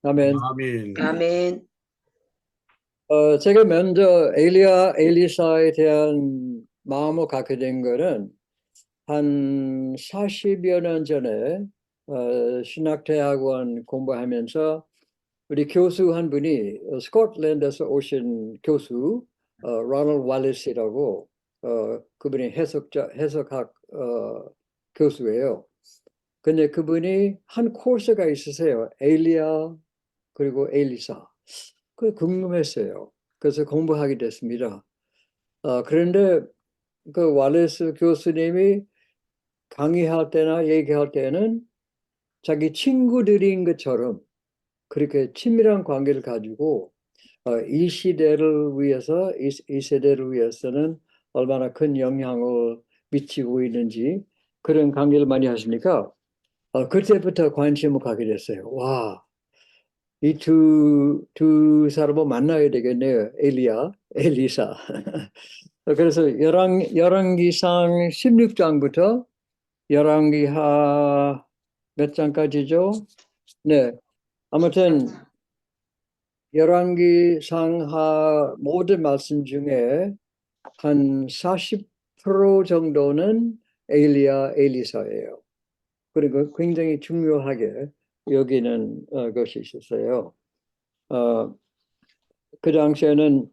아멘. 아멘. 아멘. 제가 먼저 엘리사에 대한 마음을 갖게 된 거는 한 40여 년 전에 신학대학원 공부하면서 우리 교수 한 분이 스코틀랜드에서 오신 교수 로널드 월리스라고 그분이 해석학 교수예요. 근데 그분이 한 코스가 있으세요. 엘리야 그리고 엘리사. 그 궁금했어요. 그래서 공부하게 됐습니다. 그런데 그 월레스 교수님이 강의할 때나 얘기할 때는 자기 친구들인 것처럼 그렇게 친밀한 관계를 가지고 이 시대를 위해서 이 세대를 위해서는 얼마나 큰 영향을 미치고 있는지 그런 강의를 많이 하시니까 그때부터 관심을 갖게 됐어요. 와, 이 두 사람을 만나야 되겠네요. 엘리사. 그래서 열왕기상 16장부터 열왕기하 몇 장까지죠? 네. 아무튼 열왕기상하 모든 말씀 중에 한 40% 정도는 엘리사예요. 그리고 굉장히 중요하게 여기는 것이 있었어요. 그 당시에는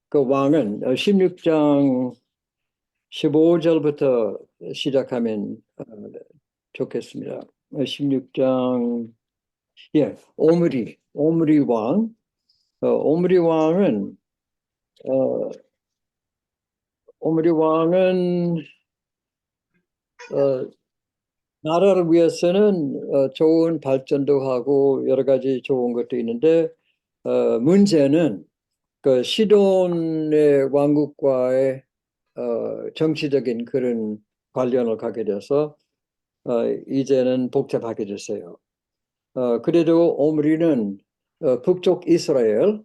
그 왕은 16장 15절부터 시작하면 좋겠습니다. 16장 오므리 왕. 오므리 왕은 나라를 위해서는 좋은 발전도 하고 여러 가지 좋은 것도 있는데 문제는 그 시돈의 왕국과의 정치적인 그런 관련을 갖게 돼서 이제는 복잡하게 됐어요. 그래도 오므리는 북쪽 이스라엘,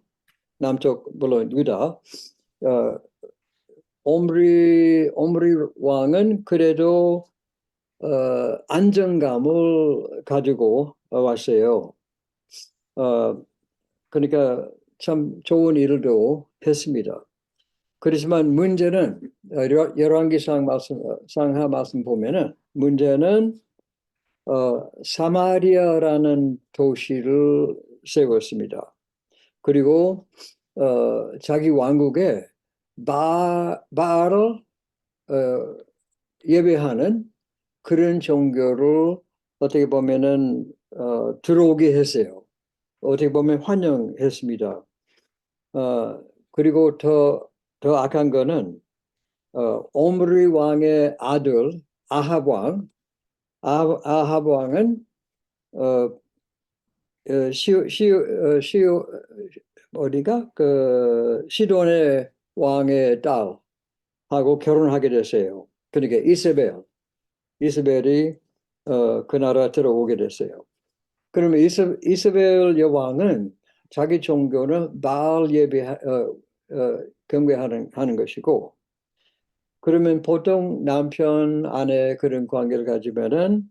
남쪽 물론 유다. 오므리 왕은 그래도 안정감을 가지고 왔어요. 그러니까 참 좋은 일도 했습니다. 그렇지만 문제는 열왕기상 상하 말씀 보면은 문제는 사마리아라는 도시를 세웠습니다. 그리고 자기 왕국에 바알을 예배하는 그런 종교를 어떻게 보면은 들어오게 했어요. 어떻게 보면 환영했습니다. 그리고 더 악한 거는 오므리 왕의 아들 아합 왕은 어디가 그 시돈의 왕의 딸하고 결혼하게 됐어요. 그러니까 이세벨이 그 나라 들어오게 됐어요. 그러면 이세벨 여왕은 자기 종교는 바알 경배하는 것이고, 그러면 보통 남편 아내 그런 관계를 가지면은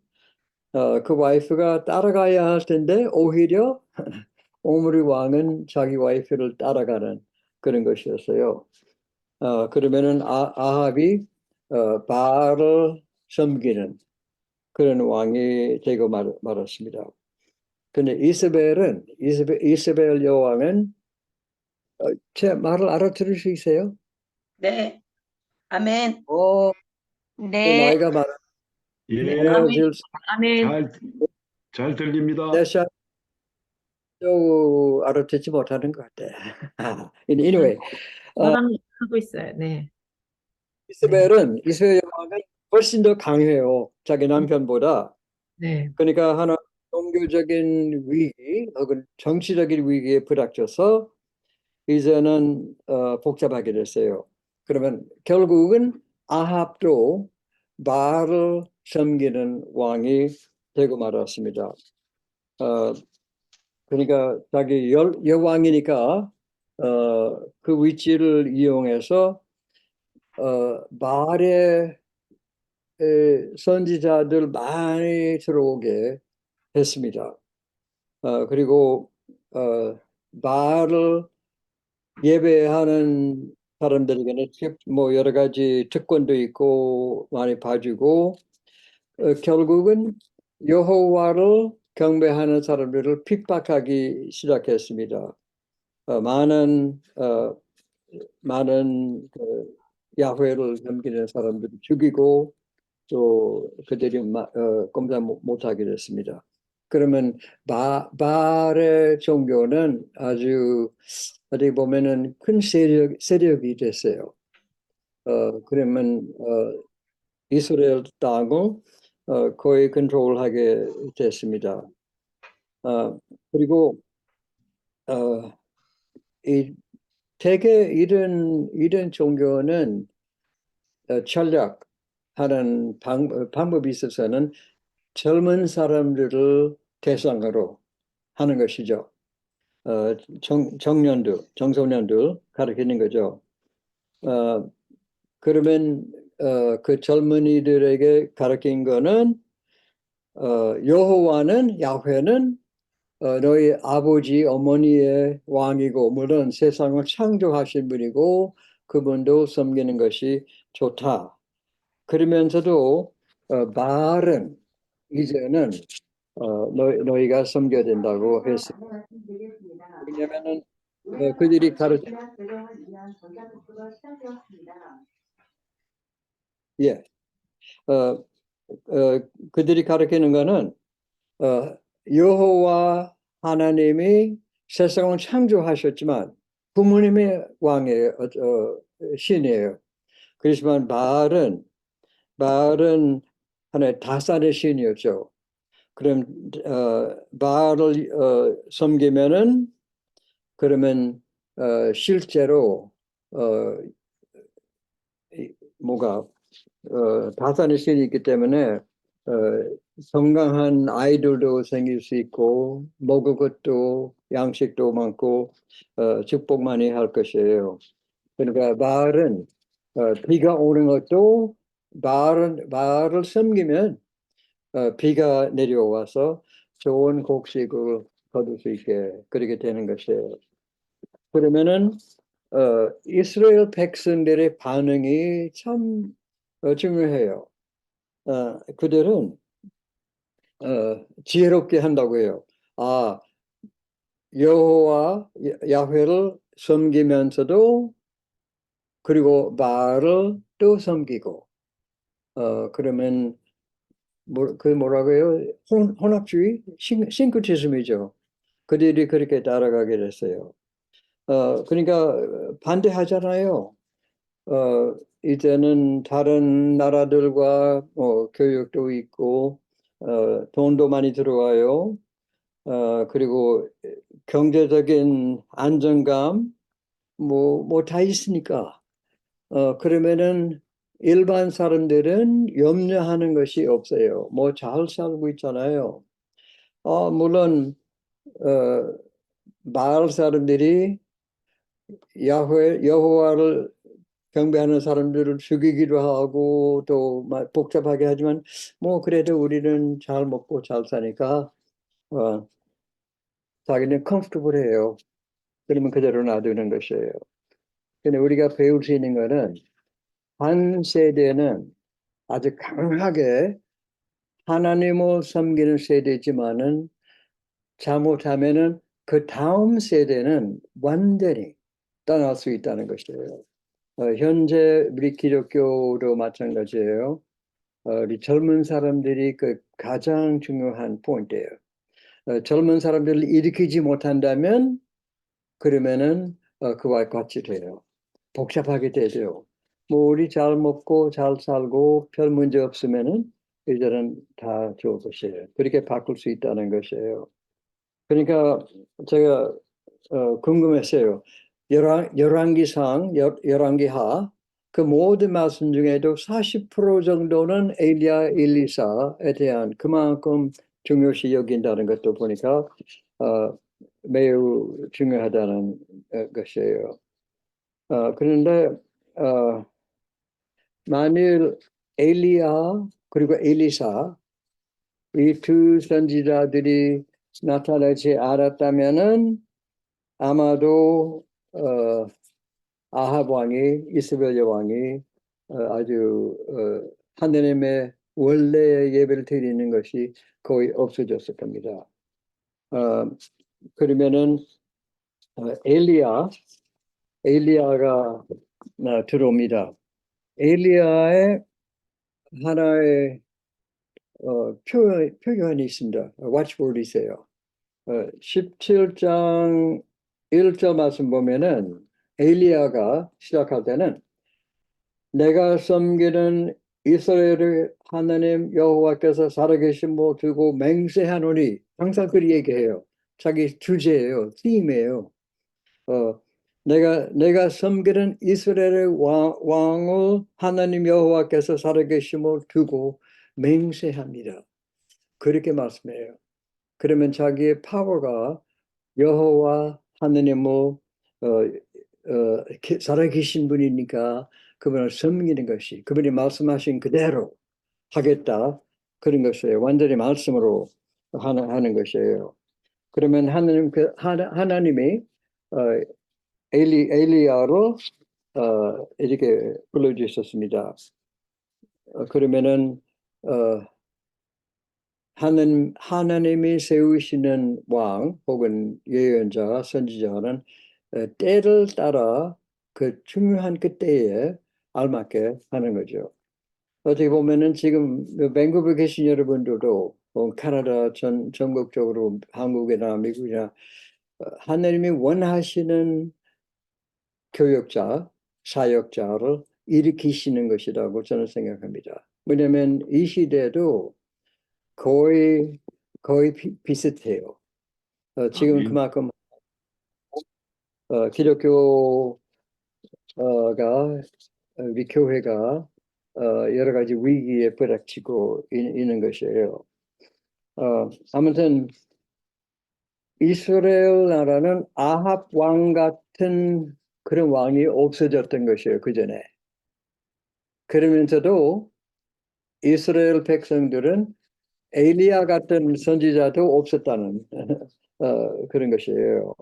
그 와이프가 따라가야 할 텐데 오히려 오므리 왕은 자기 와이프를 따라가는 그런 것이었어요. 그러면은 아합이 바알을 섬기는 그런 왕이 되고 말았습니다. 근데 이세벨 여왕은 제 말을 알아들을 수 있어요? 네. 아멘. 네. 나이가 많아. 예, 아멘. 잘 들립니다. 알아듣지 못하는 것 같아. Anyway, 저랑 하고 있어요. 네. 이세벨 여왕은 훨씬 더 강해요. 자기 남편보다. 네. 그러니까 하나 종교적인 위기 혹은 정치적인 위기에 부닥쳐서 이제는 복잡하게 됐어요. 그러면 결국은 아합도 바알을 섬기는 왕이 되고 말았습니다. 그러니까 자기 여왕이니까 그 위치를 이용해서 바알의 선지자들 많이 들어오게 했습니다. 그리고 바알을 예배하는 사람들에게는 뭐 여러 가지 특권도 있고 많이 봐주고 결국은 여호와를 경배하는 사람들을 핍박하기 시작했습니다. 많은 야훼를 섬기는 사람들을 죽이고 또 그들이 꼼짝 못하게 됐습니다. 그러면 바알의 종교는 아주 어디 보면은 큰 세력이 됐어요. 그러면 이스라엘 땅을 거의 컨트롤하게 됐습니다. 그리고 대개 이런 종교는 전략하는 방법이 있어서는 젊은 사람들을 대상으로 하는 것이죠. 청소년들 가르치는 거죠. 그러면 그 젊은이들에게 가르친 거는 여호와는 야훼는 너희 아버지 어머니의 왕이고 물론 세상을 창조하신 분이고 그분도 섬기는 것이 좋다. 그러면서도 바알은 이제는 너희가 섬겨야 된다고 했습니다. 왜냐하면 그들이 예, 그들이 가르치는 것은 여호와 하나님이 세상을 창조하셨지만 부모님의 왕이에요, 신이에요. 그렇지만 바알은 하나의 다산의 신이었죠. 그럼 바알을 섬기면은 그러면 실제로 다산의 신이 있기 때문에 건강한 아이들도 생길 수 있고 먹을 것도 양식도 많고 축복 많이 할 것이에요. 그러니까 바알은 비가 오는 것도 바알을 섬기면 비가 내려와서 좋은 곡식을 거둘 수 있게 그렇게 되는 것이에요. 그러면은 이스라엘 백성들의 반응이 참 중요해요. 그들은 지혜롭게 한다고 해요. 여호와 야훼를 섬기면서도 그리고 바알을 또 섬기고 그러면 뭐라고 해요? 혼합주의? 싱크티즘이죠. 그들이 그렇게 따라가게 됐어요. 그러니까 반대하잖아요. 이제는 다른 나라들과 교육도 있고 돈도 많이 들어와요. 그리고 경제적인 안정감 뭐 다 있으니까 그러면은 일반 사람들은 염려하는 것이 없어요. 뭐 잘 살고 있잖아요. 물론 마을 사람들이 여호와를 경배하는 사람들을 죽이기도 하고 또 복잡하게 하지만 뭐 그래도 우리는 잘 먹고 잘 사니까 자기는 comfortable해요. 그러면 그대로 놔두는 것이에요. 근데 우리가 배울 수 있는 것은 한 세대는 아주 강하게 하나님을 섬기는 세대지만은 잘못하면은 그 다음 세대는 완전히 떠날 수 있다는 것이에요. 현재 우리 기독교도 마찬가지예요. 우리 젊은 사람들이 그 가장 중요한 포인트예요. 젊은 사람들을 일으키지 못한다면 그러면은 그와 같이 돼요. 복잡하게 되죠. 뭐 우리 잘 먹고 잘 살고 별 문제 없으면은 이들은 다 좋을 것이에요. 그렇게 바꿀 수 있다는 것이에요. 그러니까 제가 궁금했어요. 열왕기하 그 모든 말씀 중에도 40% 정도는 엘리야 엘리사에 대한 그만큼 중요시 여긴다는 것도 보니까 매우 중요하다는 것이에요. 그런데 만일 엘리야 그리고 엘리사 이 두 선지자들이 나타나지 않았다면은 아마도 아합 왕이 이스라엘 왕이 아주 하느님의 원래 예배를 드리는 것이 거의 없어졌을 겁니다. 그러면은 엘리야가 들어옵니다. 엘리야의 하나의 표현이 있습니다. watchword이 있어요. 17장 1절 말씀 보면은 엘리야가 시작할 때는 내가 섬기는 이스라엘의 하나님 여호와께서 살아계심을 두고 맹세하노니, 항상 그리 얘기해요. 자기 주제예요. 팀이에요. 내가 섬기는 이스라엘의 왕을 하나님 여호와께서 살아계심을 두고 맹세합니다. 그렇게 말씀해요. 그러면 자기의 파워가 여호와 하나님을 살아계신 분이니까 그분을 섬기는 것이, 그분이 말씀하신 그대로 하겠다, 그런 것이에요. 완전히 말씀으로 하는 것이에요. 그러면 하나님이 엘리야로 이렇게 불러주셨습니다. 그러면은 하나님이 세우시는 왕 혹은 예언자, 선지자는 때를 따라 그 중요한 그 때에 알맞게 하는 거죠. 어떻게 보면은 지금 밴쿠버 계신 여러분들도 캐나다 전국적으로 한국이나 미국이나 하나님이 원하시는 교역자, 사역자를 일으키시는 것이라고 저는 생각합니다. 왜냐하면 이 시대도 거의 비슷해요. 지금 그만큼 기독교가 우리 교회가 여러 가지 위기에 부닥치고 있는 것이에요. 아무튼 이스라엘 나라는 아합 왕 같은 그런 왕이 없어졌던 것이에요, 그 전에. 그러면서도 이스라엘 백성들은 엘리야 같은 선지자도 없었다는 그런 것이에요.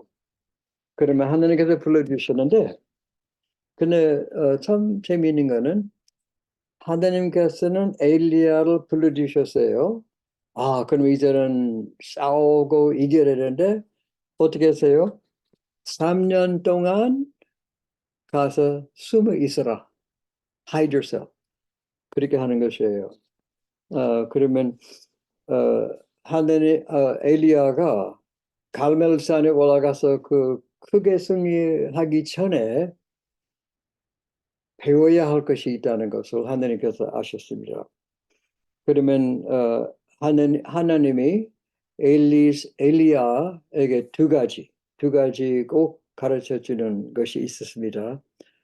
그러면 하나님께서 불러주셨는데, 근데 참 재미있는 거는 하나님께서는 엘리야를 불러주셨어요. 그럼 이제는 싸우고 이겨야 되는데 어떻게 했어요? 3년 동안 가서 숨어 있어라. Hide yourself. 그렇게 하는 것이에요. 그러면 엘리야가 갈멜산에 올라가서 그 크게 승리하기 전에 배워야 할 것이 있다는 것을 하나님께서 아셨습니다. 그러면 하나님이 엘리야에게 두 가지 꼭 가르쳐 주는 것이 있었습니다.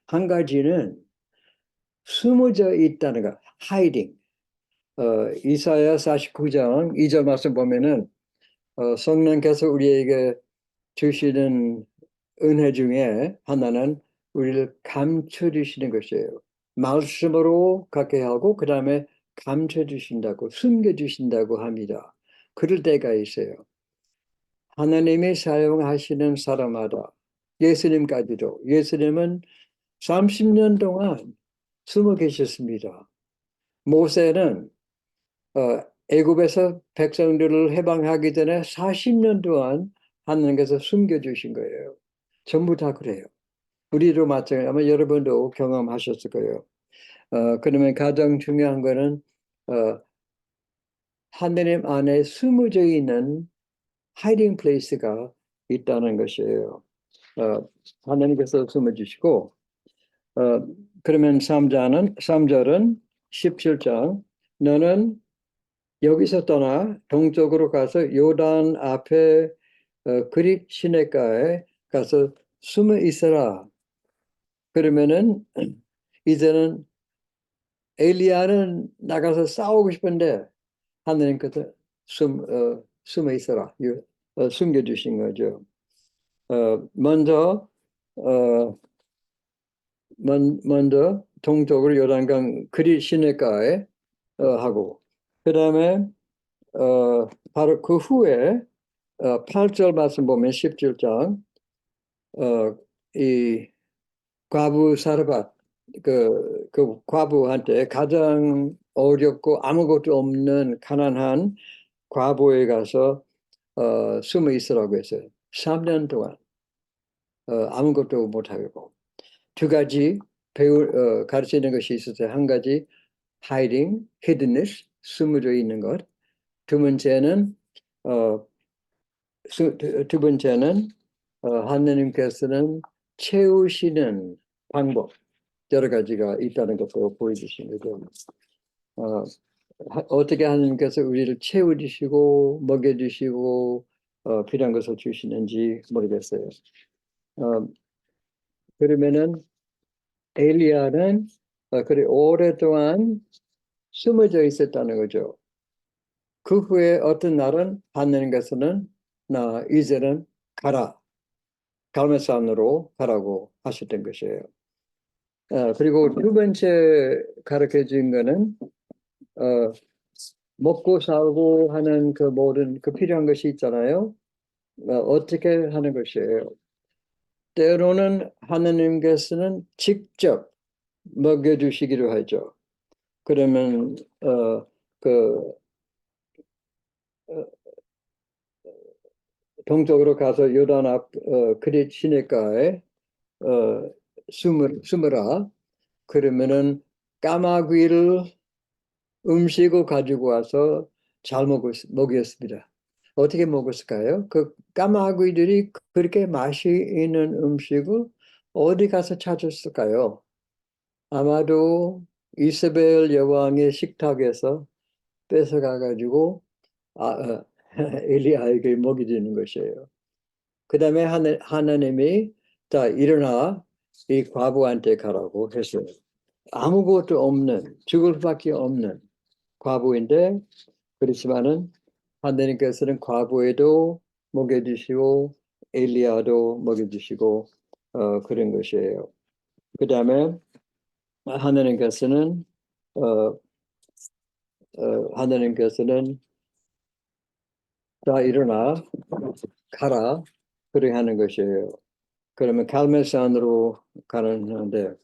한 가지는 숨어져 있다는 것, hiding. 이사야 49장 2절 말씀 보면은 성령께서 우리에게 주시는 은혜 중에 하나는 우리를 감춰주시는 것이에요. 말씀으로 갖게 하고 그 다음에 감춰주신다고, 숨겨주신다고 합니다. 그럴 때가 있어요. 하나님이 사용하시는 사람마다, 예수님까지도, 예수님은 30년 동안 숨어 계셨습니다. 모세는 애굽에서 백성들을 해방하기 전에 40년 동안 하나님께서 숨겨주신 거예요. 전부 다 그래요. 우리도 마찬가지, 아마 여러분도 경험하셨을 거예요. 그러면 가장 중요한 거는 하나님 안에 숨어져 있는 hiding place가 있다는 것이에요. 하나님께서 숨어주시고, 그러면 3절은 17장, 너는 여기서 떠나 동쪽으로 가서 요단 앞에 그릿 시내가에 가서 숨어 있어라. 그러면은 이제는 엘리야는 나가서 싸우고 싶은데 하나님께서 숨어 있어라. 숨겨주신 거죠. 먼저 동쪽으로 요단강 그릿 시내가에 하고, 그 다음에 바로 그 후에 8절 말씀 보면 17장 이 과부 사르밧 그 과부한테 가장 어렵고 아무것도 없는 가난한 과부에 가서 숨어 있으라고 했어요. 3년 동안 아무것도 못하고 두 가지 가르치는 것이 있었어요. 한 가지 hiding, hiddenness, 숨어져 있는 것. 두 번째는 하느님께서는 채우시는 방법 여러 가지가 있다는 것도 보여주신 거죠. 어떻게 하느님께서 우리를 채워주시고 먹여주시고 필요한 것을 주시는지 모르겠어요. 그러면은 엘리야는 그래 오랫동안 숨어져 있었다는 거죠. 그 후에 어떤 날은 하느님께서는 나 이제는 가라. 갈멜산으로 가라고 하셨던 것이에요. 그리고 두 번째 가르쳐 준 거는 먹고 살고 하는 그 모든 그 필요한 것이 있잖아요. 어떻게 하는 것이에요. 때로는 하느님께서는 직접 먹여주시기로 하죠. 그러면 동쪽으로 가서 요단 앞 그릿 시내가에 숨으라. 그러면은 까마귀를 음식을 가지고 와서 잘 먹였습니다. 어떻게 먹었을까요? 그 까마귀들이 그렇게 맛이 있는 음식을 어디 가서 찾았을까요? 아마도 이세벨 여왕의 식탁에서 뺏어가 가지고 엘리야에게 먹이는 것이에요. 그 다음에 하나님이 자 일어나 이 과부한테 가라고 했어요. 아무것도 없는 죽을 수밖에 없는 과부인데 그렇지만은 하나님께서는 과부에도 먹여주시고 엘리야도 먹여주시고 그런 것이에요. 그 다음에 하나님께서는 자 일어나 가라 그렇게 하는 것이에요. 그러면 갈멜산으로 가는데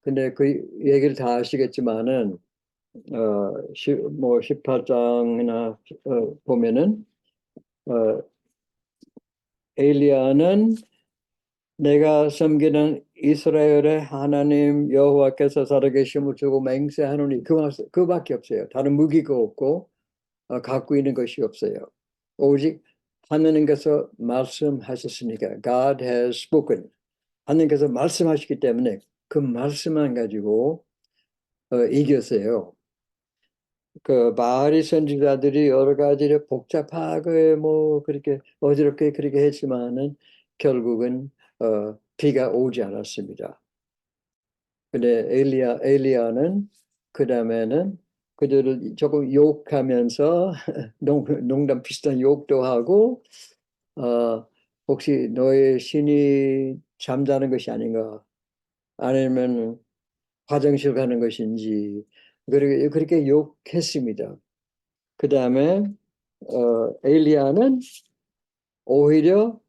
근데 그 얘기를 다 아시겠지만은 18장이나 보면은 엘리야는 내가 섬기는 이스라엘의 하나님 여호와께서 살아계심을 주고 맹세하노니 그밖에 없어요. 다른 무기가 없고 갖고 있는 것이 없어요. 오직 하나님께서 말씀하셨으니까 God has spoken. 하나님께서 말씀하시기 때문에 그 말씀만 가지고 이겼어요. 그 바알이 선지자들이 여러 가지를 복잡하게 뭐 그렇게 어지럽게 그렇게 했지만은 결국은 비가 오지 않았습니다. 근데 엘리야는 그 다음에는 그들을 조금 욕하면서 농담 비슷한 욕도 하고 혹시 너의 신이 잠자는 것이 아닌가 아니면 화장실 가는 것인지 그렇게 욕했습니다. 그 다음에 엘리야는 오히려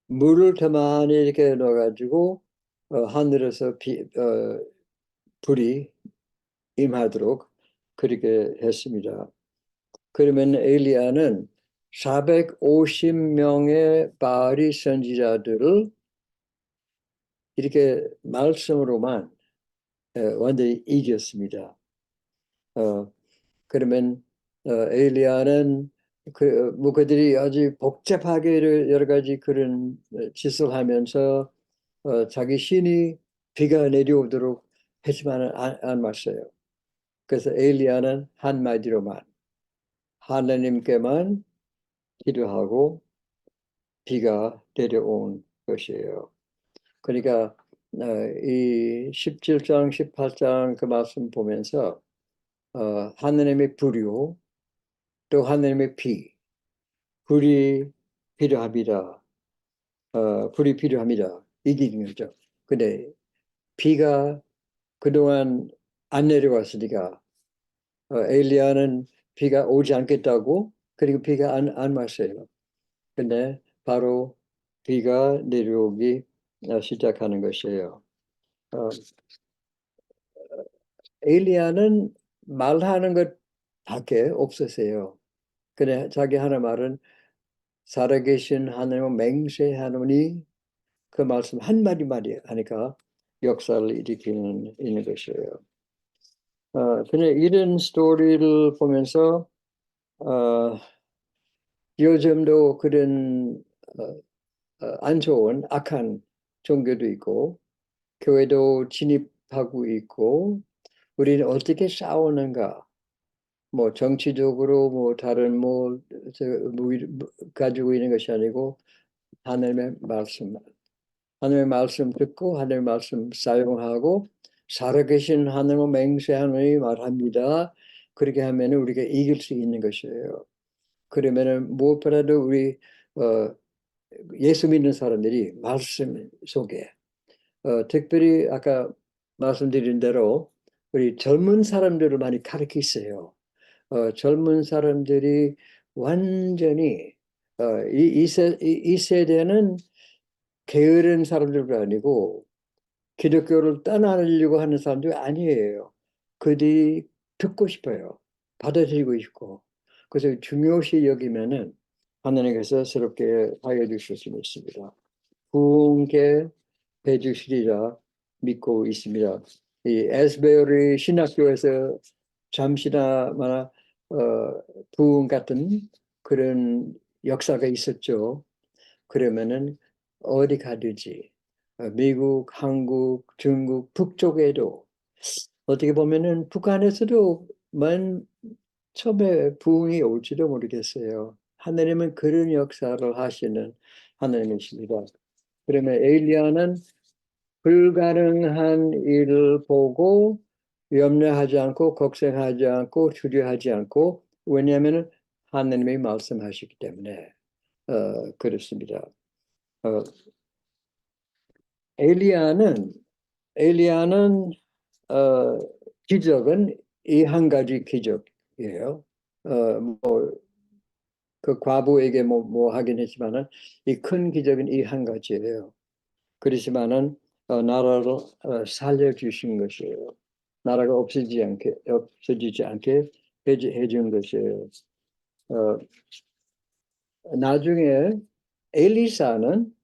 물을 더 많이 이렇게 넣어가지고 하늘에서 불이 임하도록 그렇게 했습니다. 그러면 엘리야는 450명의 바알이 선지자들을 이렇게 말씀으로만 완전히 이겼습니다. 그러면 엘리야는 그들이 아주 복잡하게 여러 가지 그런 짓을 하면서 자기 신이 비가 내려오도록 했지만 안 왔어요. 그래서 엘리야는 한마디로만 하나님께만 기도하고 비가 내려온 것이에요. 그러니까 이 17장, 18장 그 말씀 보면서 하나님의 불이요 또 하나님의 불이 필요합니다. 불이 필요합니다. 이기는 거죠. 근데 비가 그동안 안 내려왔으니까 엘리야는 비가 오지 않겠다고 그리고 비가 안 왔어요. 근데 바로 비가 내려오기 시작하는 것이에요. 엘리야는 말하는 것밖에 없으세요. 그래 자기 하는 말은 살아계신 하나님을 맹세하노니 그 말씀 한마디 하니까 역사를 일으키는 있는 것이에요. 그냥 이런 스토리를 보면서 요즘도 그런 안 좋은 악한 종교도 있고 교회도 진입하고 있고 우리는 어떻게 싸우는가? 뭐 정치적으로 뭐 다른 가지고 있는 것이 아니고 하나님의 말씀 듣고 하나님의 말씀 사용하고 살아계신 하나님을 맹세하노니 말합니다. 그렇게 하면 우리가 이길 수 있는 것이에요. 그러면은 무엇보다도 우리 예수 믿는 사람들이 말씀 속에 특별히 아까 말씀드린 대로 우리 젊은 사람들을 많이 가르치세요. 젊은 사람들이 완전히 이 세대는 게으른 사람들도 아니고 기독교를 떠나려고 하는 사람들이 아니에요. 그들이 듣고 싶어요. 받아들이고 싶고. 그래서 중요시 여기면은 하나님께서 새롭게 하여 주실 수 있습니다. 부흥케 해주시리라 믿고 있습니다. 이 에스베리 신학교에서 잠시나마 부흥 같은 그런 역사가 있었죠. 그러면은 어디 가든지 미국, 한국, 중국, 북쪽에도 어떻게 보면은 북한에서도 처음에 부흥이 올지도 모르겠어요. 하나님은 그런 역사를 하시는 하나님이십니다. 그러면 엘리야는 불가능한 일을 보고 염려하지 않고 걱정하지 않고 두려워하지 않고 왜냐하면 하나님이 말씀하시기 때문에 그렇습니다. 엘리야는 기적은 이 한 가지 기적이에요. 그 과부에게 뭐 하긴 했지만은 이 큰 기적은 이 한 가지예요. 그렇지만은 나라를 살려주신 것이에요. 나라가 없어지지 않게 해준 것이에요. 나중에 엘리사는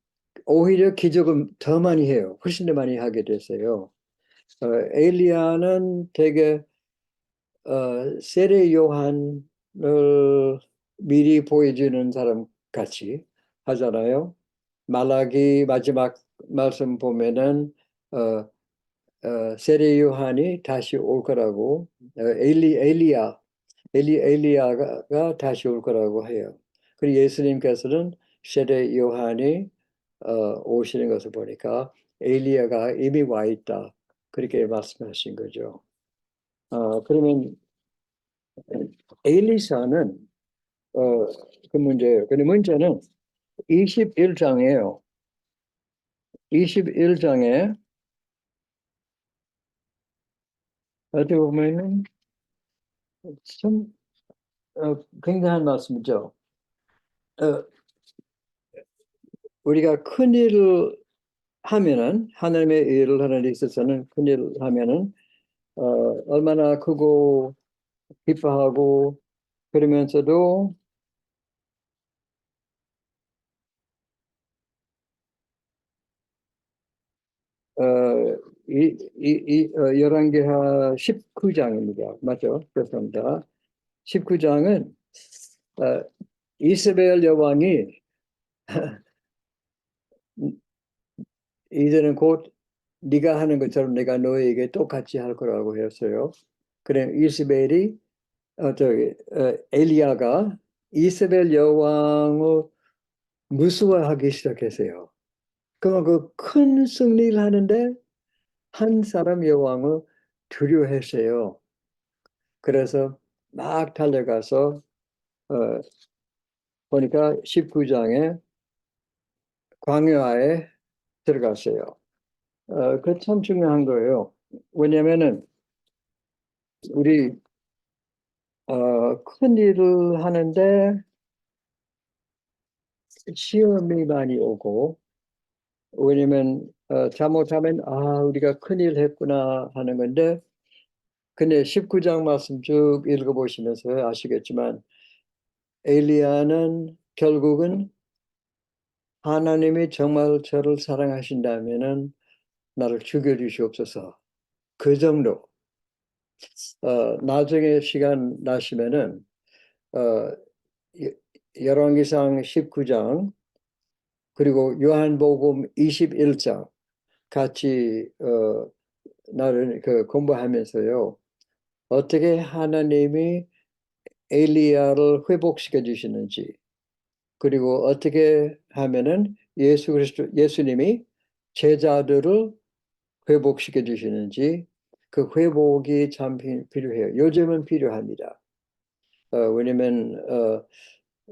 오히려 기적을 더 많이 해요. 훨씬 더 많이 하게 됐어요. 엘리야는 되게 세례 요한을 미리 보여주는 사람 같이 하잖아요. 말라기 마지막 말씀 보면은 세례 요한이 다시 올 거라고 엘리야가 다시 올 거라고 해요. 그리고 예수님께서는 세례 요한이 오시는 것을 보니까 엘리야가 이미 와 있다. 그렇게 말씀하신 거죠. 그러면 엘리사는 그 문제예요. 근데 문제는 21장이에요. 21장에 어떻게 보면은 참 굉장한 말씀이죠. 우리가 큰 일을 하면은 하나님의 일을 하는 데 있어서는 큰 일을 하면은 얼마나 크고 기뻐하고 그러면서도 열왕기하 19장입니다. 맞죠? 그렇습니다. 19장은 이스라엘 여왕이 이제는 곧 네가 하는 것처럼 내가 너에게 똑같이 할 거라고 했어요. 그래 이스라엘이 엘리야가 이스라엘 여왕을 무서워하기 시작했어요. 그러면 그 큰 승리를 하는데 한 사람 여왕을 두려워했어요. 그래서 막 달려가서 보니까 19장에 광야에 들어갔어요. 그 참 중요한 거예요. 왜냐면은 우리 큰 일을 하는데 시험이 많이 오고, 왜냐면 잘못하면 우리가 큰일 했구나 하는 건데, 근데 19장 말씀 쭉 읽어보시면서 아시겠지만 엘리야는 결국은 하나님이 정말 저를 사랑하신다면은 나를 죽여주시옵소서. 그 정도. 나중에 시간 나시면은 열왕기상 19장 그리고 요한복음 21장 같이 나를 공부하면서요. 어떻게 하나님이 엘리야를 회복시켜 주시는지, 그리고 어떻게 하면은 예수님이 제자들을 회복시켜 주시는지, 그 회복이 참 필요해요. 요즘은 필요합니다. 왜냐면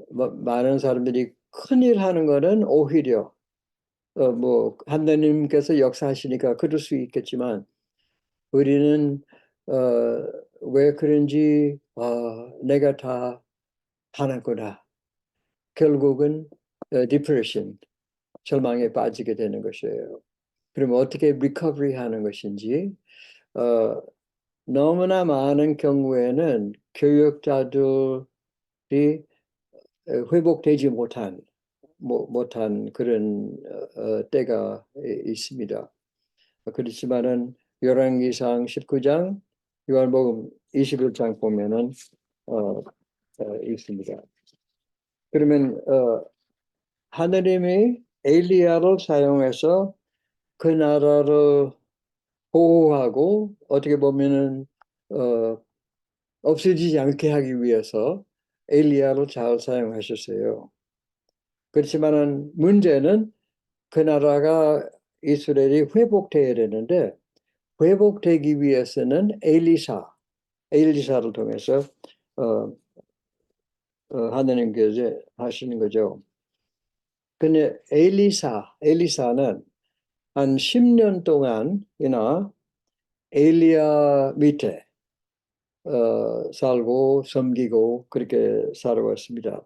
많은 사람들이 큰일 하는 거는 오히려 뭐 하나님께서 역사하시니까 그럴 수 있겠지만, 우리는 왜 그런지 내가 다 하는구나. 결국은 디프레션, 절망에 빠지게 되는 것이에요. 그럼 어떻게 리커버리 하는 것인지, 너무나 많은 경우에는 교역자들이 회복되지 못한 그런 때가 있습니다. 그렇지만은 열왕기상 19장, 요한복음 21장 보면은 있습니다. 그러면 하느님이 엘리야를 사용해서 그 나라를 보호하고 어떻게 보면은 없어지지 않게 하기 위해서 엘리야를 잘 사용하셨어요. 그렇지만은 문제는 그 나라가 이스라엘이 회복돼야 되는데, 회복되기 위해서는 엘리사를 통해서 하느님께서 하시는 거죠. 근데 엘리사는 한 10년 동안이나 엘리야 밑에 살고 섬기고 그렇게 살아왔습니다.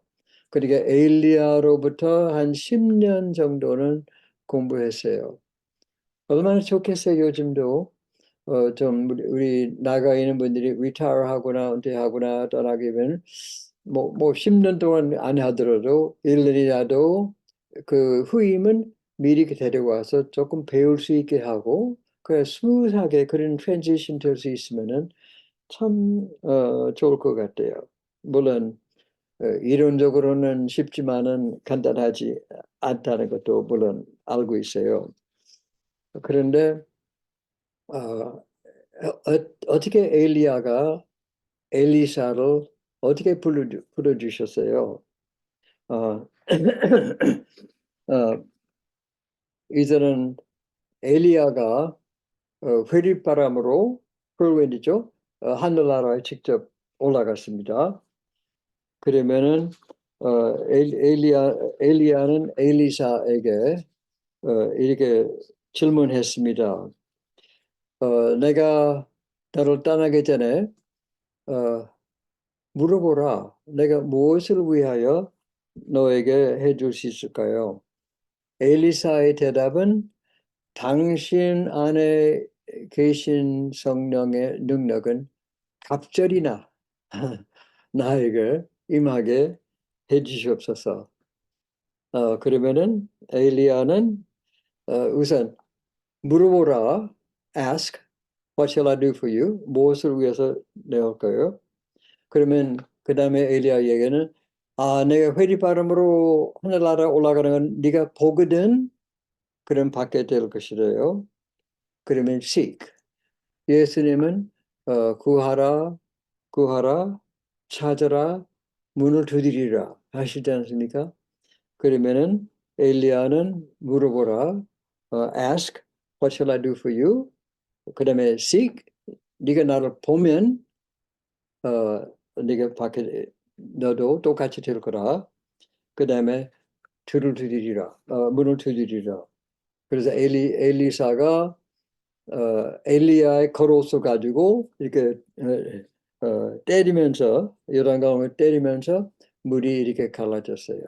그러니까 엘리야로부터 한 10년 정도는 공부했어요. 얼마나 좋겠어요. 요즘도 좀 우리 나가 있는 분들이 리타이어 하거나 은퇴하거나 떠나게 되면 뭐 10년 동안 안 하더라도 1년이라도 그 후임은 미리 데려와서 조금 배울 수 있게 하고, 그래 스무스하게 그런 트랜지션 될 수 있으면은 참 좋을 것 같아요. 물론 이론적으로는 쉽지만은 간단하지 않다는 것도 물론 알고 있어요. 그런데 어떻게 엘리야가 엘리사를 어떻게 불러주셨어요? 이제는 엘리야가 회립바람으로 홀윈이죠. 하늘나라에 직접 올라갔습니다. 그러면은 엘리야는 엘리사에게 이렇게 질문했습니다. 내가 너를 떠나기 전에 물어보라. 내가 무엇을 위하여 너에게 해줄 수 있을까요? 엘리사의 대답은 당신 안에 계신 성령의 능력은 갑절이나 나에게 임하게 해주시옵소서. 그러면은 엘리야는 우선 물어보라. Ask, what shall I do for you? 무엇을 위해서 내올까요? 그러면 그 다음에 엘리야에게는 내가 회리바람으로 하늘나라 올라가는 건 네가 보거든. 그럼 받게 될 것이래요. 그러면 seek. 예수님은 구하라, 찾아라, 문을 두드리라 하시지 않습니까? 그러면은 엘리야는 물어보라. Ask, what shall I do for you? 그 다음에 seek. 네가 나를 보면 네가 받게 너도 똑같이 될 거라. 그 다음에 문을 두드리라. 그래서 엘리사가 엘리야의 겉옷을 가지고 이렇게 때리면서 열왕가운을 때리면서 물이 이렇게 갈라졌어요.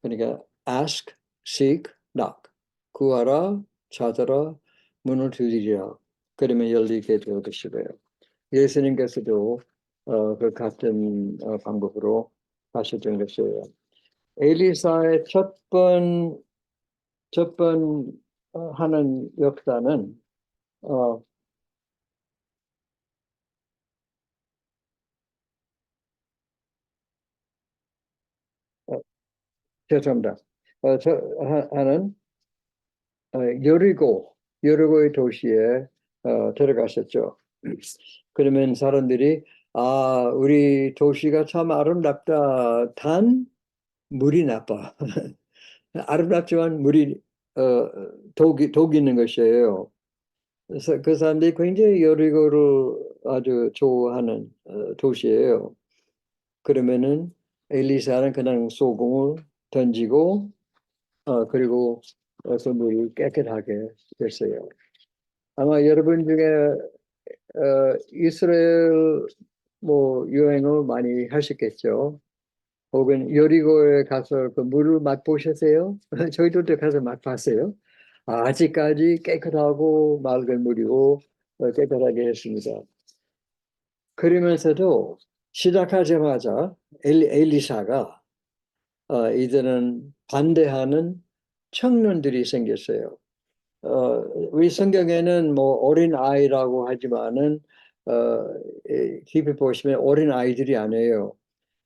그러니까 ask, seek, knock. 구하라, 찾아라, 문을 두드리라. 그러면 열리게 될 것이고요. 예수님께서도 그 같은 방법으로 하셨던 것이에요. 엘리사의 첫 번 하는 역사는 죄송합니다. 하는 여리고의 도시에 들어가셨죠. 그러면 사람들이 우리 도시가 참 아름답다. 단 물이 나빠. 아름답지만 물이 독이 있는 것이에요. 그래서 그 사람들이 굉장히 여리고를 아주 좋아하는 도시예요. 그러면은 엘리사는 그냥 소금을 던지고 그리고 그 물이 깨끗하게 됐어요. 아마 여러분 중에 이스라엘 여행을 많이 하셨겠죠. 혹은 여리고에 가서 그 물을 맛보셨어요? 저희도 가서 맛봤어요. 아직까지 깨끗하고 맑은 물이고 깨끗하게 했습니다. 그러면서도 시작하자마자 엘리사가 이들은 반대하는 청년들이 생겼어요. 우리 성경에는 어린 아이라고 하지만은 깊이 보시면 어린 아이들이 아니에요.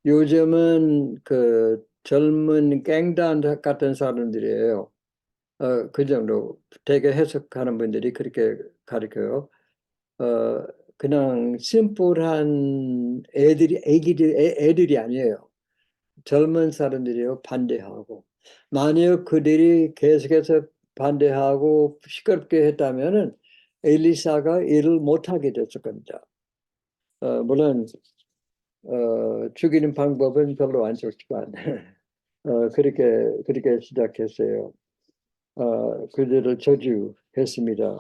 요즘은 그 젊은 갱단 같은 사람들이에요. 그 정도 되게 해석하는 분들이 그렇게 가르쳐요. 그냥 심플한 애들이 아니에요. 젊은 사람들이요 반대하고 만약 그들이 계속해서 반대하고 시끄럽게 했다면은 엘리사가 일을 못하게 됐을 겁니다. 물론 죽이는 방법은 별로 안 좋지만 그렇게 시작했어요. 그들을 저주했습니다.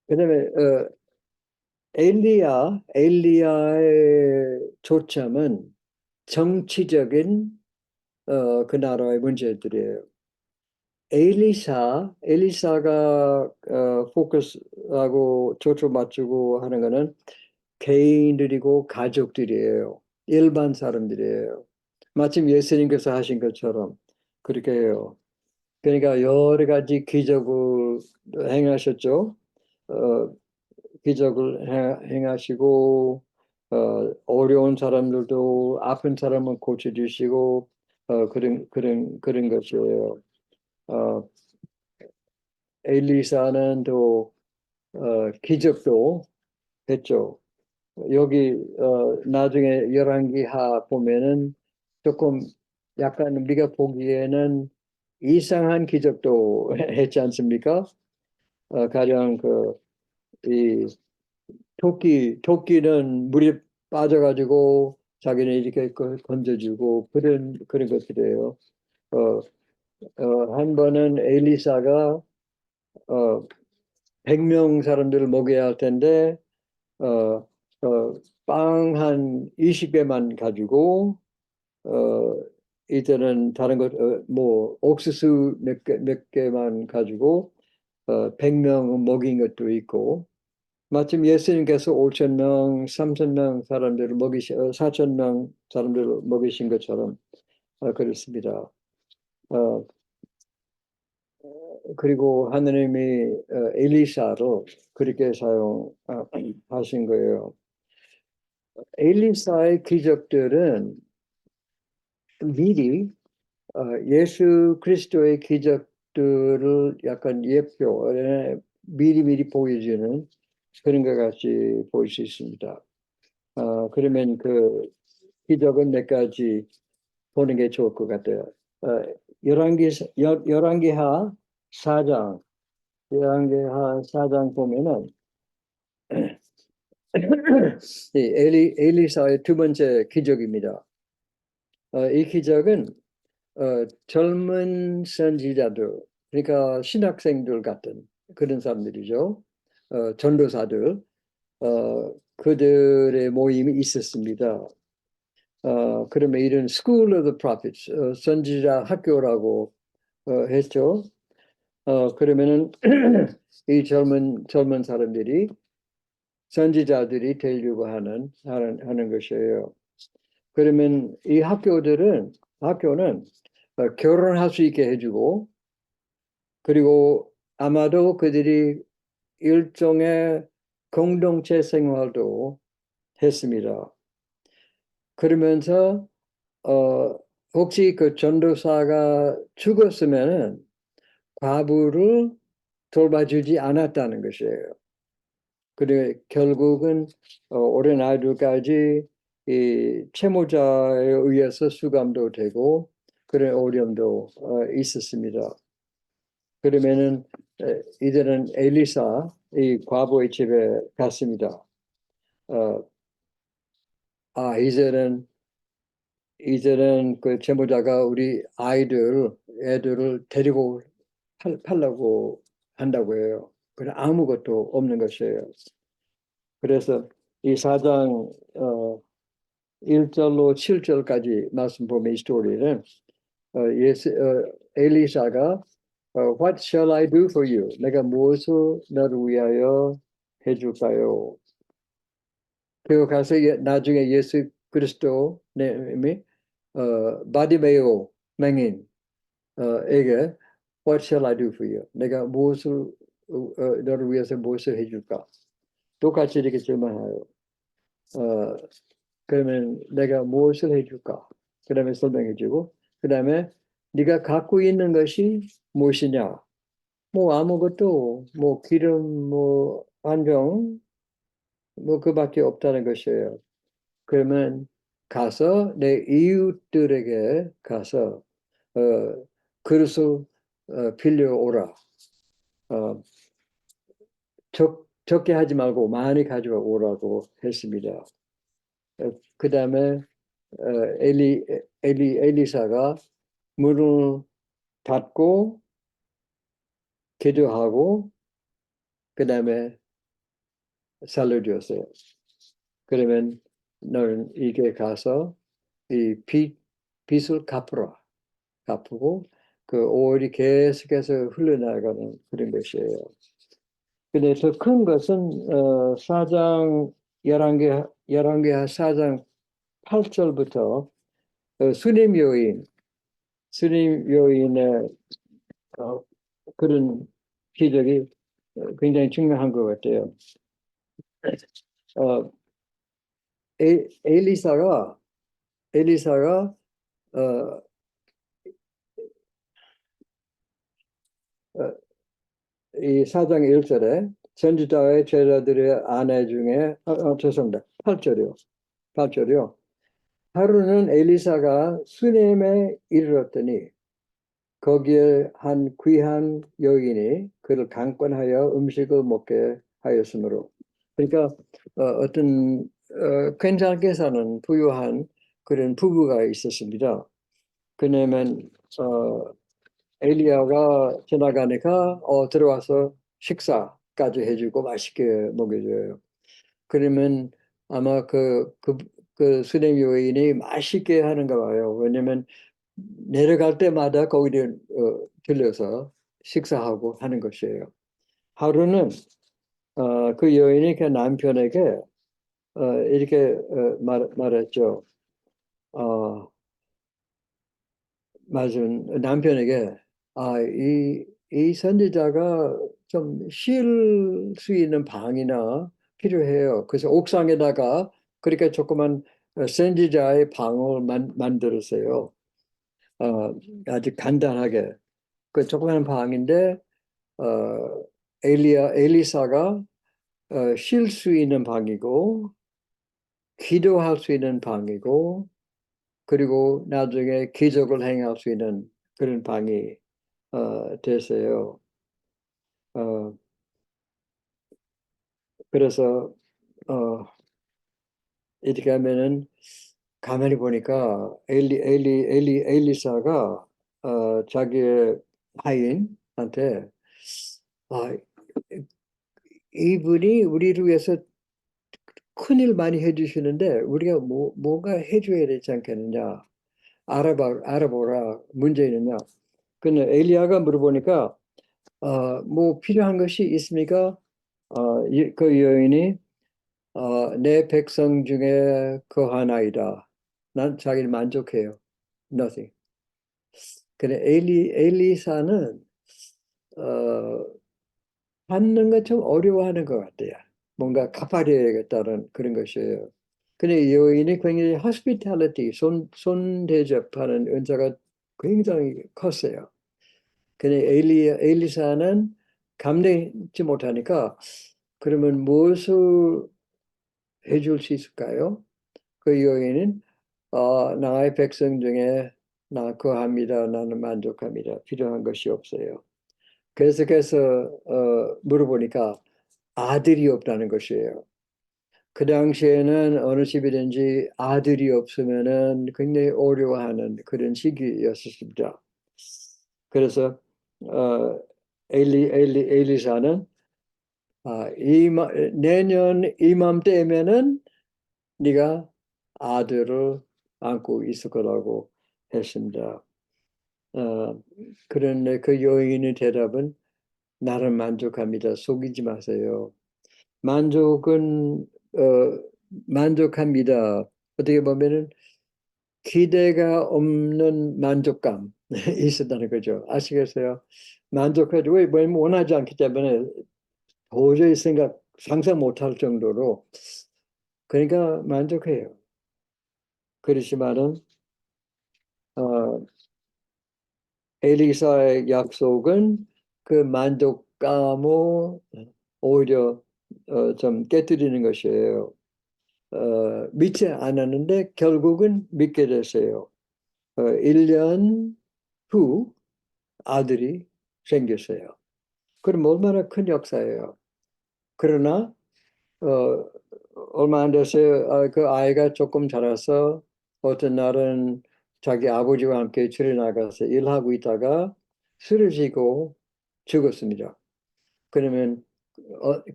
그다음에 엘리야의 초점은 정치적인 그 나라의 문제들이에요. 엘리사가 포커스하고 초점 맞추고 하는 거는 개인들이고 가족들이에요. 일반 사람들이에요. 마침 예수님께서 하신 것처럼 그렇게 해요. 그러니까 여러 가지 기적을 행하셨죠. 어, 기적을 행하시고 어려운 사람들도 아픈 사람은 고쳐주시고 그런 것이에요. 어, 엘리사는 또 기적도 했죠. 여기 나중에 열왕기하 보면은 조금 약간 우리가 보기에는 이상한 기적도 했지 않습니까? 가령 이 토끼는 물에 빠져가지고 자기는 이렇게 건져주고 그런 것들이에요. 어, 한 번은 엘리사가 100명 사람들을 먹여야 할 텐데 빵 한 20개만 가지고 이때는 다른 것 옥수수 몇 개만 가지고 100명 먹인 것도 있고 마침 예수님께서 5,000명, 3,000명 사람들을 4,000명 사람들을 먹이신 것처럼 그렇습니다. 그리고 하느님이 엘리사를 그렇게 사용하신 거예요. 엘리사의 기적들은 미리 예수 그리스도의 기적들을 약간 예표, 미리 보여주는 그런 것 같이 보일 수 있습니다. 그러면 그 기적은 몇 가지 보는 게 좋을 것 같아요. 열왕기하 4장, 열왕기하 4장 보면은 엘리사의 두 번째 기적입니다. 이 기적은 젊은 선지자들, 그러니까 신학생들 같은 그런 사람들이죠. 전도사들, 그들의 모임이 있었습니다. 그러면 이런 School of the Prophets, 선지자 학교라고 했죠. 그러면은 이 젊은 사람들이 선지자들이 되려고 하는 것이에요. 그러면 이 학교는 결혼할 수 있게 해주고, 그리고 아마도 그들이 일종의 공동체 생활도 했습니다. 그러면서 혹시 그 전도사가 죽었으면은 과부를 돌봐주지 않았다는 것이에요. 그래 결국은 오랜 아이들까지 이 채무자에 의해서 수감도 되고 그런 어려움도 있었습니다. 그러면은 이들은 엘리사 이 과부의 집에 갔습니다. 이제는 그 채무자가 우리 애들을 데리고 팔라고 한다고 해요. 그래 아무것도 없는 것이에요. 그래서 이 4장 1절로 7절까지 말씀 보면 이 스토리는 엘리사가 What shall I do for you? 내가 무엇을 너를 위하여 해줄까요? 그리고 가서 나중에 예수 그리스도님이 바디메오 맹인 에게 What shall I do for you? 내가 무엇을 너를 위해서 무엇을 해줄까? 똑같이 이렇게 질문해요. 그러면 내가 무엇을 해줄까? 그 다음에 설명해주고, 그 다음에 네가 갖고 있는 것이 무엇이냐? 뭐 아무것도, 뭐 기름, 뭐 안경, 뭐 그밖에 없다는 것이에요. 그러면 가서 내 이웃들에게 가서 그릇을 빌려오라. 적게 하지 말고 많이 가져오라고 했습니다. 그 다음에 엘리사가 문을 닫고 기도하고 그 다음에 살려주었어요. 그러면 너는 이게 가서 이 빚을 갚고 그 오일이 계속해서 흘러나가는 그런 것이에요. 근데 더 큰 것은 4장 11개 4장 8절부터 수님 여인의 그런 기적이 굉장히 중요한 것 같아요. 엘리사가 이 4장 1절에 선지자의 제자들의 아내 중에 죄송합니다. 8절이요. 하루는 엘리사가 수넴에 이르렀더니 거기에 한 귀한 여인이 그를 강권하여 음식을 먹게 하였으므로, 그러니까 어떤 괜찮게 사는 부유한 그런 부부가 있었습니다. 그러면 엘리야가 지나가니까 들어와서 식사까지 해주고 맛있게 먹여줘요. 그러면 아마 그 수냄 요인이 맛있게 하는가 봐요. 왜냐면 내려갈 때마다 거기를 들려서 식사하고 하는 것이에요. 하루는 그 여인이 그 남편에게 이렇게 말했죠. 맞은 남편에게 이 선지자가 좀 쉴 수 있는 방이나 필요해요. 그래서 옥상에다가 그렇게 조그만 선지자의 방을 만들었어요. 아주 간단하게 그 조그만 방인데 엘리사가 쉴 수 있는 방이고 기도할 수 있는 방이고 그리고 나중에 기적을 행할 수 있는 그런 방이 됐어요. 그래서 이렇게 하면은 가만히 보니까 엘리사가 자기의 하인한테 이분이 우리를 위해서 큰일 많이 해주시는데 우리가 뭐가 해줘야 되지 않겠느냐. 알아보라. 문제 있느냐. 근데 엘리야가 물어보니까 뭐 필요한 것이 있습니까? 그 여인이 내 백성 중에 그 하나이다. 난 자기를 만족해요. Nothing. 근데 엘리사는 어, 받는 것 좀 어려워하는 것 같아요. 뭔가 갚아줘야겠다는 그런 것이에요. 근데 여인이 굉장히 hospitality, 손 대접하는 은사가 굉장히 컸어요. 근데 엘리사는 감당치 못하니까 그러면 무엇을 해줄 수 있을까요? 그 여인은 나의 백성 중에 나 거합니다. 나는 만족합니다. 필요한 것이 없어요. 그래서 물어보니까 아들이 없다는 것이에요. 그 당시에는 어느 집이든지 아들이 없으면은 굉장히 어려워하는 그런 시기였습니다. 그래서 엘리사는 내년 이맘때면은 네가 아들을 안고 있을 거라고 했습니다. 그런데 그 여인의 대답은 나는 만족합니다. 속이지 마세요. 만족은 만족합니다. 어떻게 보면은 기대가 없는 만족감 있었다는 거죠. 아시겠어요? 만족하지 왜 원하지 않기 때문에 도저히 상상 못할 정도로 그러니까 만족해요. 그렇지만은 엘리사의 약속은 그 만족감을 오히려 좀 깨뜨리는 것이에요. 믿지 않았는데 결국은 믿게 됐어요. 1년 후 아들이 생겼어요. 그럼 얼마나 큰 역사예요. 그러나 어, 얼마 안 됐어요. 그 아이가 조금 자라서 어떤 날은 자기 아버지와 함께 길에 나가서 일하고 있다가 쓰러지고 죽었습니다. 그러면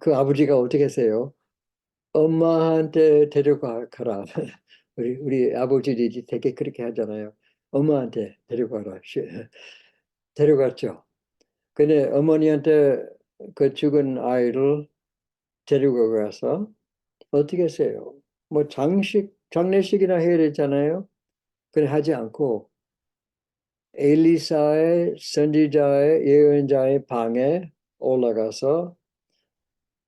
그 아버지가 어떻게 했어요? 엄마한테 데려가라. 우리 아버지들이 되게 그렇게 하잖아요. 엄마한테 데려가라. 데려갔죠. 근데 어머니한테 그 죽은 아이를 데리고 가서 어떻게 했어요? 뭐 장례식이나 해야 되잖아요. 그래 하지 않고 엘리사의 선지자의 예언자의 방에 올라가서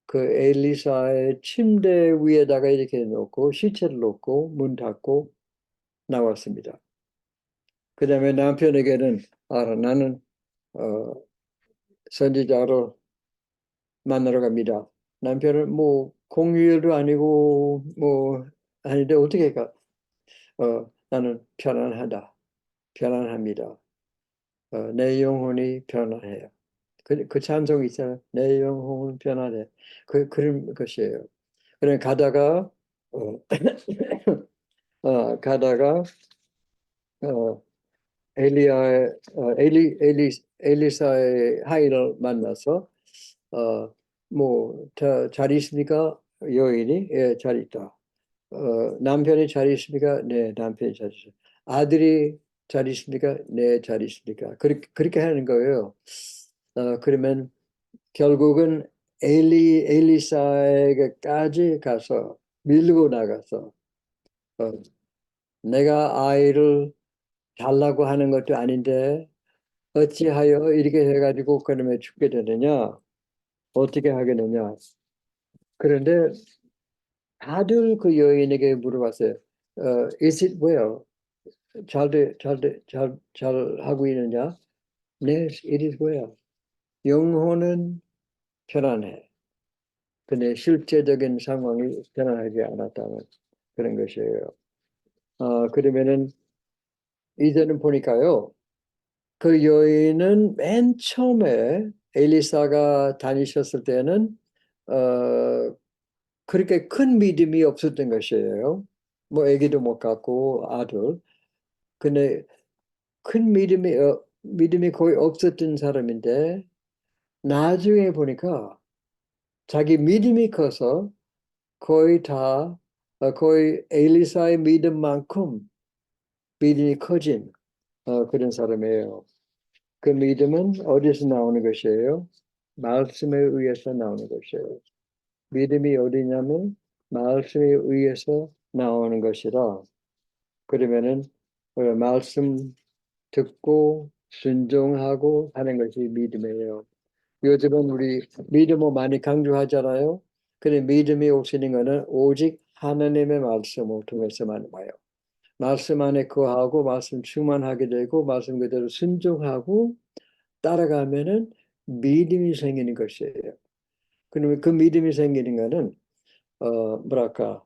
그 엘리사의 침대 위에다가 이렇게 놓고 시체를 놓고 문 닫고 나왔습니다. 그 다음에 남편에게는 나는 선지자로 만나러 갑니다. 남편은 뭐 공휴일도 아니고 뭐 아닌데 어떻게 가? 나는 편안합니다. 내 영혼이 편안해요. 그 찬송이 있잖아요. 내 영혼은 편안해. 그런 것이에요. 그래 가다가 어, 가다가 어, 엘리사의 하인을 만나서 잘 있습니까? 여인이 잘 있다. 남편이 잘 있습니까? 네, 남편이 잘 있어요. 아들이 잘 있습니까? 네, 잘 있습니까? 그렇게 하는 거예요. 그러면 결국은 엘리사에게까지 가서 밀고 나가서 어, 내가 아이를 달라고 하는 것도 아닌데 어찌하여 이렇게 해가지고 그놈에 죽게 되느냐? 어떻게 하겠느냐? 그런데 다들 그 여인에게 물어봤어요. Is it well? 잘 하고 있느냐? 네, it is well. 영혼은 편안해. 근데 실제적인 상황이 편안하지 않았다는 그런 것이에요. 그러면은 이제는 보니까요. 그 여인은 맨 처음에 엘리사가 다니셨을 때는 그렇게 큰 믿음이 없었던 것이에요. 뭐 아기도 못 갖고 아들. 근데 큰 믿음이 거의 없었던 사람인데 나중에 보니까 자기 믿음이 커서 거의 엘리사의 믿음만큼 믿음이 커진 그런 사람이에요. 그 믿음은 어디서 나오는 것이에요? 말씀에 의해서 나오는 것이에요. 믿음이 어디냐면 말씀에 의해서 나오는 것이라. 그러면은 말씀 듣고 순종하고 하는 것이 믿음이에요. 요즘은 우리 믿음을 많이 강조하잖아요. 근데 믿음이 오시는 것은 오직 하나님의 말씀을 통해서만 와요. 말씀 안에 거하고 말씀 충만하게 되고 말씀 그대로 순종하고 따라가면은 믿음이 생기는 것이에요. 그러면 그 믿음이 생기는 것은 뭐랄까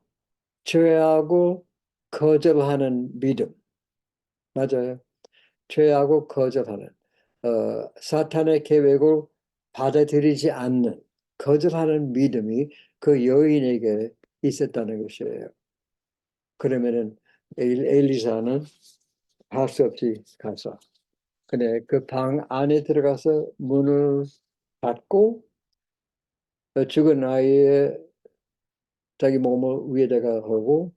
죄하고 거절하는 믿음. 맞아요. 죄하고 거절하는 사탄의 계획을 받아들이지 않는 거절하는 믿음이 그 여인에게 있었다는 것이에요. 그러면은 엘리사는 할 수 없이 가서 근데 그 방 안에 들어가서 문을 닫고 죽은 아이의 자기 몸을 위에다가 하고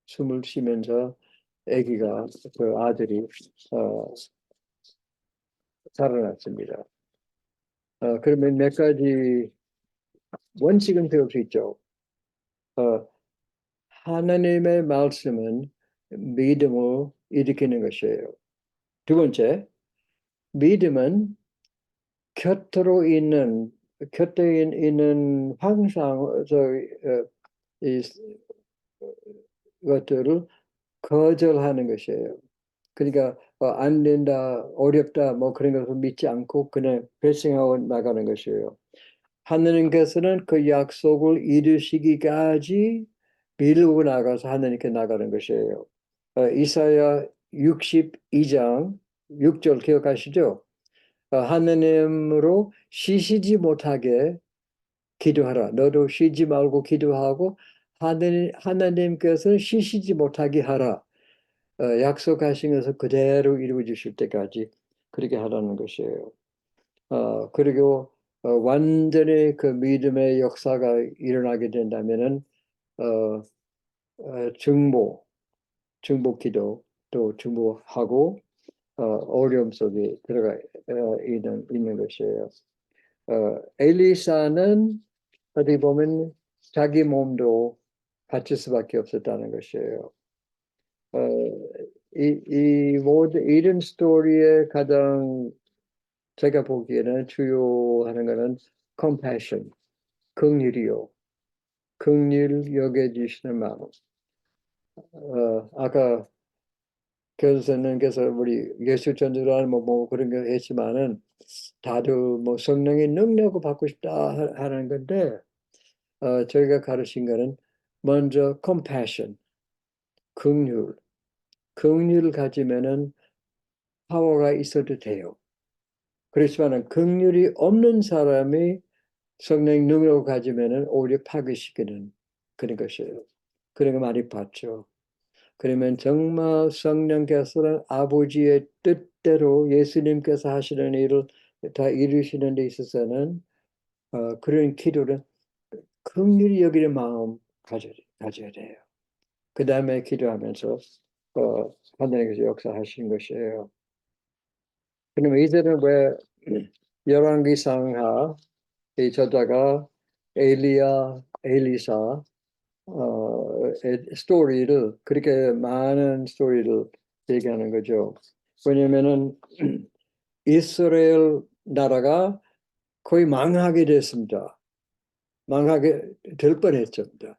숨을 쉬면서 아기가 그 아들이 살아났습니다. 그러면 몇 가지 원칙은 배울 수 있죠. 하나님의 말씀은 믿음을 일으키는 것이에요. 두 번째, 믿음은 곁에 있는 항상 이 것들을 거절하는 것이에요. 그러니까 안 된다, 어렵다, 뭐 그런 것을 믿지 않고 그냥 배승하고 나가는 것이에요. 하나님께서는 그 약속을 이루시기까지 밀고 나가서 하나님께 나가는 것이에요. 이사야 62장 6절 기억하시죠? 하나님으로 쉬시지 못하게 기도하라. 너도 쉬지 말고 기도하고 하나님께서 쉬시지 못하게 하라. 약속하신 것을 그대로 이루어 주실 때까지 그렇게 하라는 것이에요. 그리고 완전히 그 믿음의 역사가 일어나게 된다면은 중보기도 또 중보하고 어려움 속에 들어가 있는 것이에요. 엘리사는 어디 보면 자기 몸도 바칠 수밖에 없었다는 것이에요. 이 모든 이런 스토리의 가장 제가 보기에는 주요하는 것은 compassion, 긍휼이요. 긍휼 여겨주시는 마음. 아까 교수님께서 우리 예수 전도라는 뭐 그런 거 했지만은 다들 뭐 성령의 능력을 받고 싶다 하는 건데 저희가 가르친 거는 먼저 compassion, 긍휼을 가지면은 파워가 있어도 돼요. 그렇지만은 긍휼이 없는 사람이 성령 능력을 가지면은 오히려 파괴시키는 그런 것이에요. 그런 거 많이 봤죠. 그러면 정말 성령께서는 아버지의 뜻대로 예수님께서 하시는 일을 다 이루시는 데 있어서는 그런 기도를 긍휼히 여기는 마음 가져야 돼요. 그 다음에 기도하면서 하나님께서 역사하신 것이에요. 그러면 이제는 왜 열왕기상하 이 저자가 엘리사 스토리를 그렇게 많은 스토리를 얘기하는 거죠. 왜냐면은 이스라엘 나라가 거의 망하게 됐습니다. 망하게 될 뻔했습니다.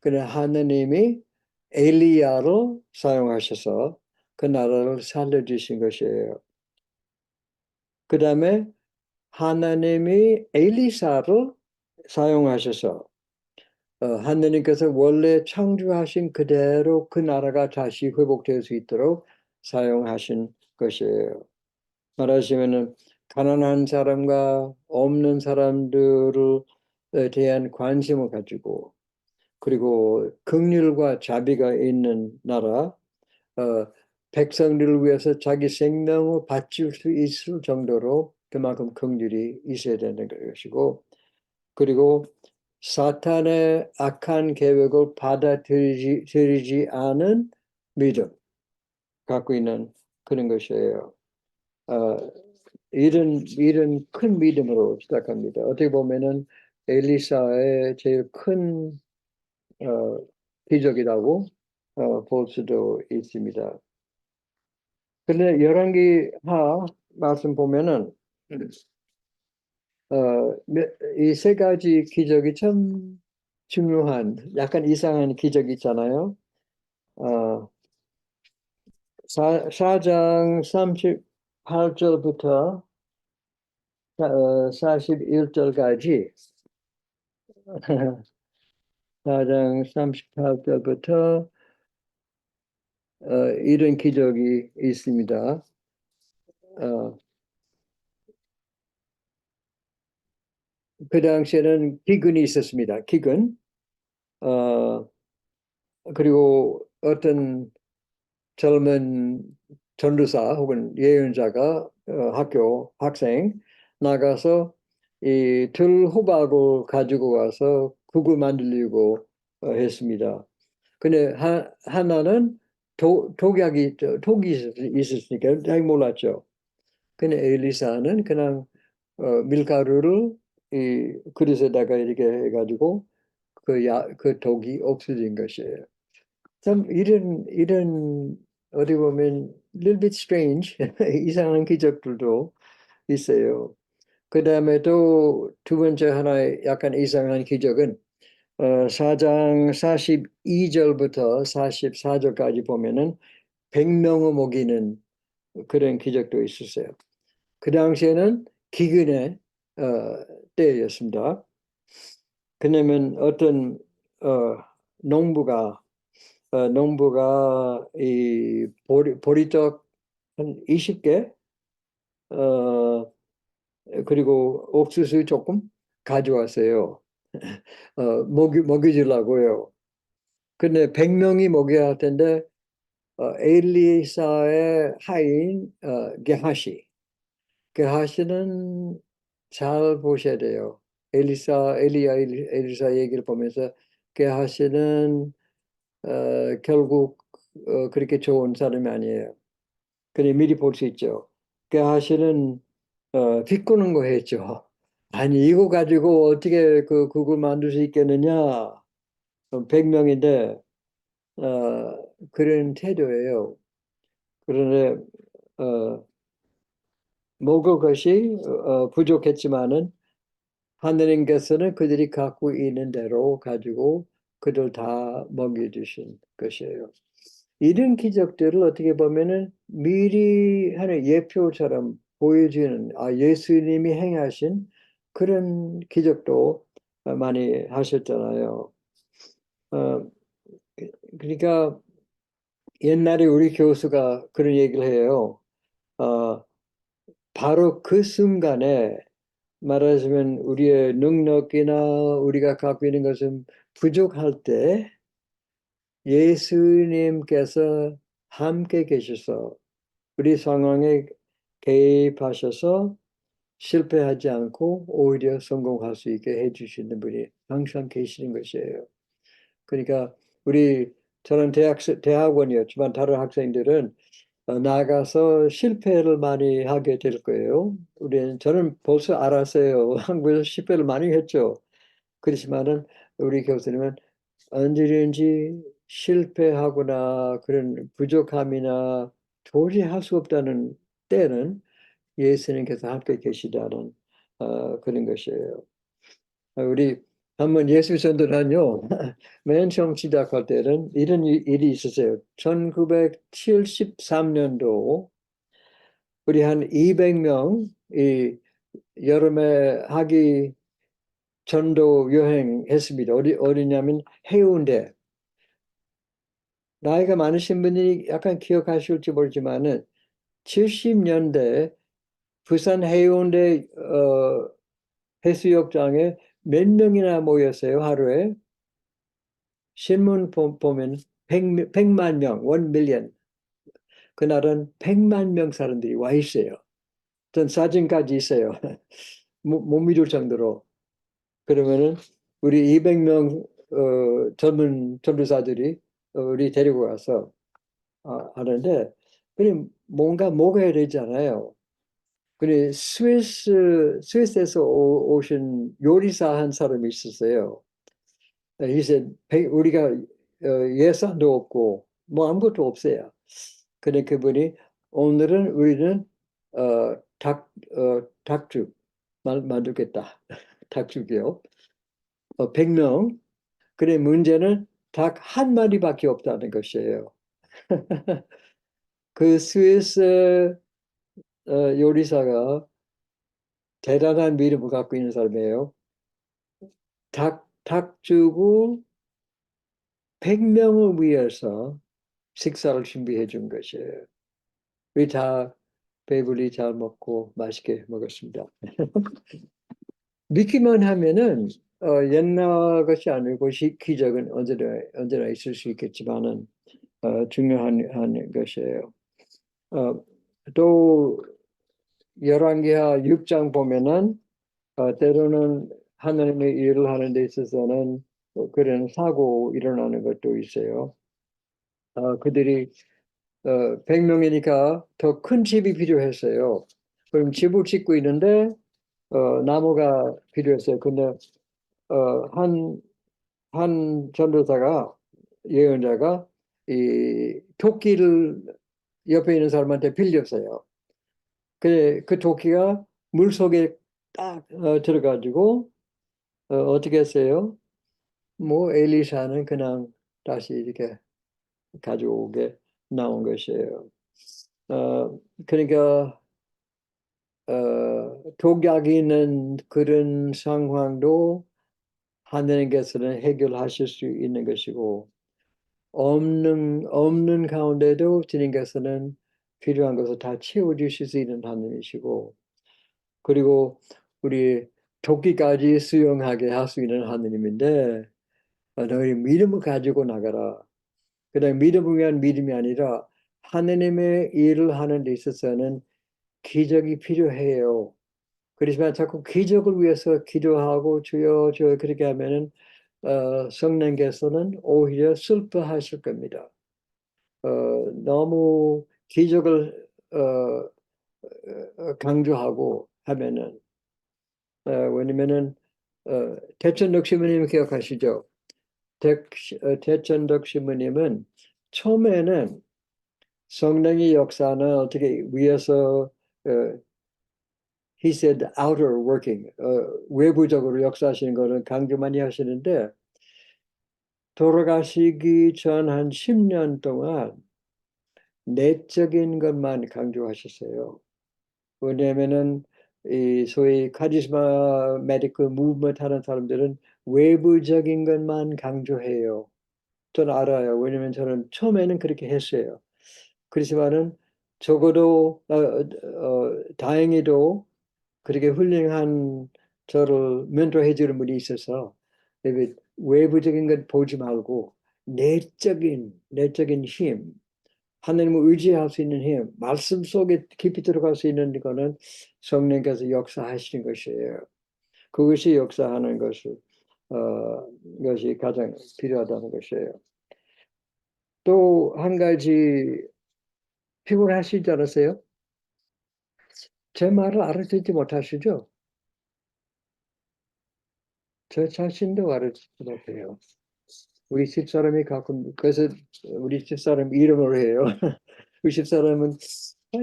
그래 하느님이 엘리야를 사용하셔서 그 나라를 살려주신 것이에요. 그 다음에 하나님이 엘리사를 사용하셔서 하느님께서 원래 창조하신 그대로 그 나라가 다시 회복될 수 있도록 사용하신 것이에요. 말하시면은 가난한 사람과 없는 사람들에 대한 관심을 가지고 그리고 긍휼과 자비가 있는 나라, 백성들을 위해서 자기 생명을 바칠 수 있을 정도로 그만큼 긍휼이 있어야 되는 것이고, 그리고 사탄의 악한 계획을 받아들이지 않은 믿음 갖고 있는 그런 것이에요. 일은 큰 믿음으로 시작합니다. 어떻게 보면은 엘리사의 제일 큰 기적이라고 볼 수도 있습니다. 그런데 열왕기하 말씀 보면은 이 세 가지 기적이 참 중요한, 약간 이상한 기적이 있잖아요. 4장 38절부터 41절까지 4장 38절부터 이런 기적이 있습니다. 그 당시에는 기근이 있었습니다. 기근. 그리고 어떤 젊은 전도사 혹은 예언자가 학교 학생 나가서 이 들호박을 가지고 와서 국을 만들려고 했습니다. 근데 하나는 독이 있었으니까 잘 몰랐죠. 근데 엘리사는 그냥 밀가루를 이 그릇에다가 이렇게 해가지고 그 독이 없어진 것이에요. 참 이런 어디 보면 little bit strange 이상한 기적들도 있어요. 그 다음에 또 두 번째 하나의 약간 이상한 기적은 4장 42절부터 44절까지 보면은 100명을 먹이는 그런 기적도 있었어요. 그 당시에는 기근의 때였습니다. 그러면 어떤 농부가 이 보리떡 한 20개 그리고 옥수수 조금 가져왔어요. 먹여주려고요. 근데 100명이 먹여야 할 텐데 엘리사의 하인 게하시는 잘 보셔야 돼요. 엘리사 얘기를 보면서 게하시는 결국 그렇게 좋은 사람이 아니에요. 그래 미리 볼 수 있죠. 게하시는 비꼬는 거 했죠. 아니 이거 가지고 어떻게 그 국을 만들 수 있겠느냐. 100명인데 그런 태도예요. 그런데 먹을 것이 부족했지만은 하느님께서는 그들이 갖고 있는 대로 가지고 그들 다 먹여주신 것이에요. 이런 기적들을 어떻게 보면은 미리 하는 예표처럼 보여주는 예수님이 행하신 그런 기적도 많이 하셨잖아요. 그러니까 옛날에 우리 교수가 그런 얘기를 해요. 바로 그 순간에 말하자면 우리의 능력이나 우리가 갖고 있는 것은 부족할 때 예수님께서 함께 계셔서 우리 상황에 개입하셔서 실패하지 않고 오히려 성공할 수 있게 해주시는 분이 항상 계시는 것이에요. 그러니까 저는 대학원이었지만 다른 학생들은 나가서 실패를 많이 하게 될 거예요. 저는 벌써 알았어요. 한국에서 실패를 많이 했죠. 그렇지만은 우리 교수님은 언제든지 실패하거나 그런 부족함이나 도저히 할 수 없다는 때는 예수님께서 함께 계시다는 그런 것이에요. 우리 한번 예수 전도는요. 맨 처음 시작할 때는 이런 일이 있었어요. 1973년도 우리 한 200명 이 여름에 하기 전도 여행했습니다. 어디냐면 해운대. 나이가 많으신 분이 약간 기억하실지 모르지만은 70년대 부산 해운대 해수욕장에 몇 명이나 모였어요, 하루에. 신문 보면 100만 명, 1밀리언. 그날은 100만 명 사람들이 와 있어요. 전 사진까지 있어요. 못 믿을 정도로. 그러면은 우리 200명 젊은 전도사들이 우리 데리고 가서 하는데, 그냥 뭔가 먹어야 되잖아요. 그래 스위스에서 오신 요리사 한 사람이 있었어요. He said, 우리가 예산도 없고 뭐 아무것도 없어요. 근데 그분이 오늘은 우리는 닭죽 만들겠다. 닭죽이요. 100명. 그래 문제는 닭 한 마리밖에 없다는 것이에요. 그 스위스 요리사가 대단한 믿음을 갖고 있는 사람이에요. 닭죽을 100명을 위해서 식사를 준비해 준 것이에요. 우리 다 배불리 잘 먹고 맛있게 먹었습니다. 믿기만 하면은 옛날 것이 아니고 기적은 언제나 있을 수 있겠지만은 중요한 것이에요. 또 열왕기하 6장 보면은 때로는 하나님의 일을 하는 데 있어서는 그런 사고 일어나는 것도 있어요. 그들이 100명이니까 더 큰 집이 필요했어요. 그럼 집을 짓고 있는데 나무가 필요했어요. 근데 한 전도사가 예언자가 이 도끼를 옆에 있는 사람한테 빌렸어요. 그 도끼가 물 속에 딱 들어가지고 어떻게 했어요? 뭐 엘리사는 그냥 다시 이렇게 가져오게 나온 것이에요. 그러니까 독약이 있는 그런 상황도 하나님께서는 해결하실 수 있는 것이고 없는 가운데도 주님께서는 필요한 것을 다 채워주실 수 있는 하나님이시고 그리고 우리 도끼까지 수용하게 할 수 있는 하나님인데 너희 믿음을 가지고 나가라. 그냥 믿음을 위한 믿음이 아니라 하나님의 일을 하는 데 있어서는 기적이 필요해요. 그렇지만 자꾸 기적을 위해서 기도하고 주여 주여 그렇게 하면은 성령께서는 오히려 슬퍼하실 겁니다. 너무 기적을 강조하고 하면은 왜냐면은 대천덕 신부님 기억하시죠? 대천덕 신부님은 처음에는 성령의 역사는 어떻게 위에서 he said outer working 외부적으로 역사하시는 거는 강조 많이 하시는데 돌아가시기 전 한 10년 동안 내적인 것만 강조하셨어요. 왜냐하면은 이 소위 카리스마 메디컬 무브먼트 하는 사람들은 외부적인 것만 강조해요. 저는 알아요. 왜냐면 저는 처음에는 그렇게 했어요. 그렇지만은 적어도 다행히도 그렇게 훌륭한 저를 멘토해 주는 분이 있어서 외부적인 것 보지 말고 내적인 힘, 하나님을 의지할 수 있는 힘, 말씀 속에 깊이 들어갈 수 있는 거는 성령께서 역사하시는 것이에요. 그것이 역사하는 것이 가장 필요하다는 것이에요. 또 한 가지 피곤하시지 않으세요? 제 말을 알아듣지 못하시죠? 저 자신도 알아듣지 못해요. 우리 집사람이 가끔 그래서 우리 집사람 이름을 해요. 우리 집사람은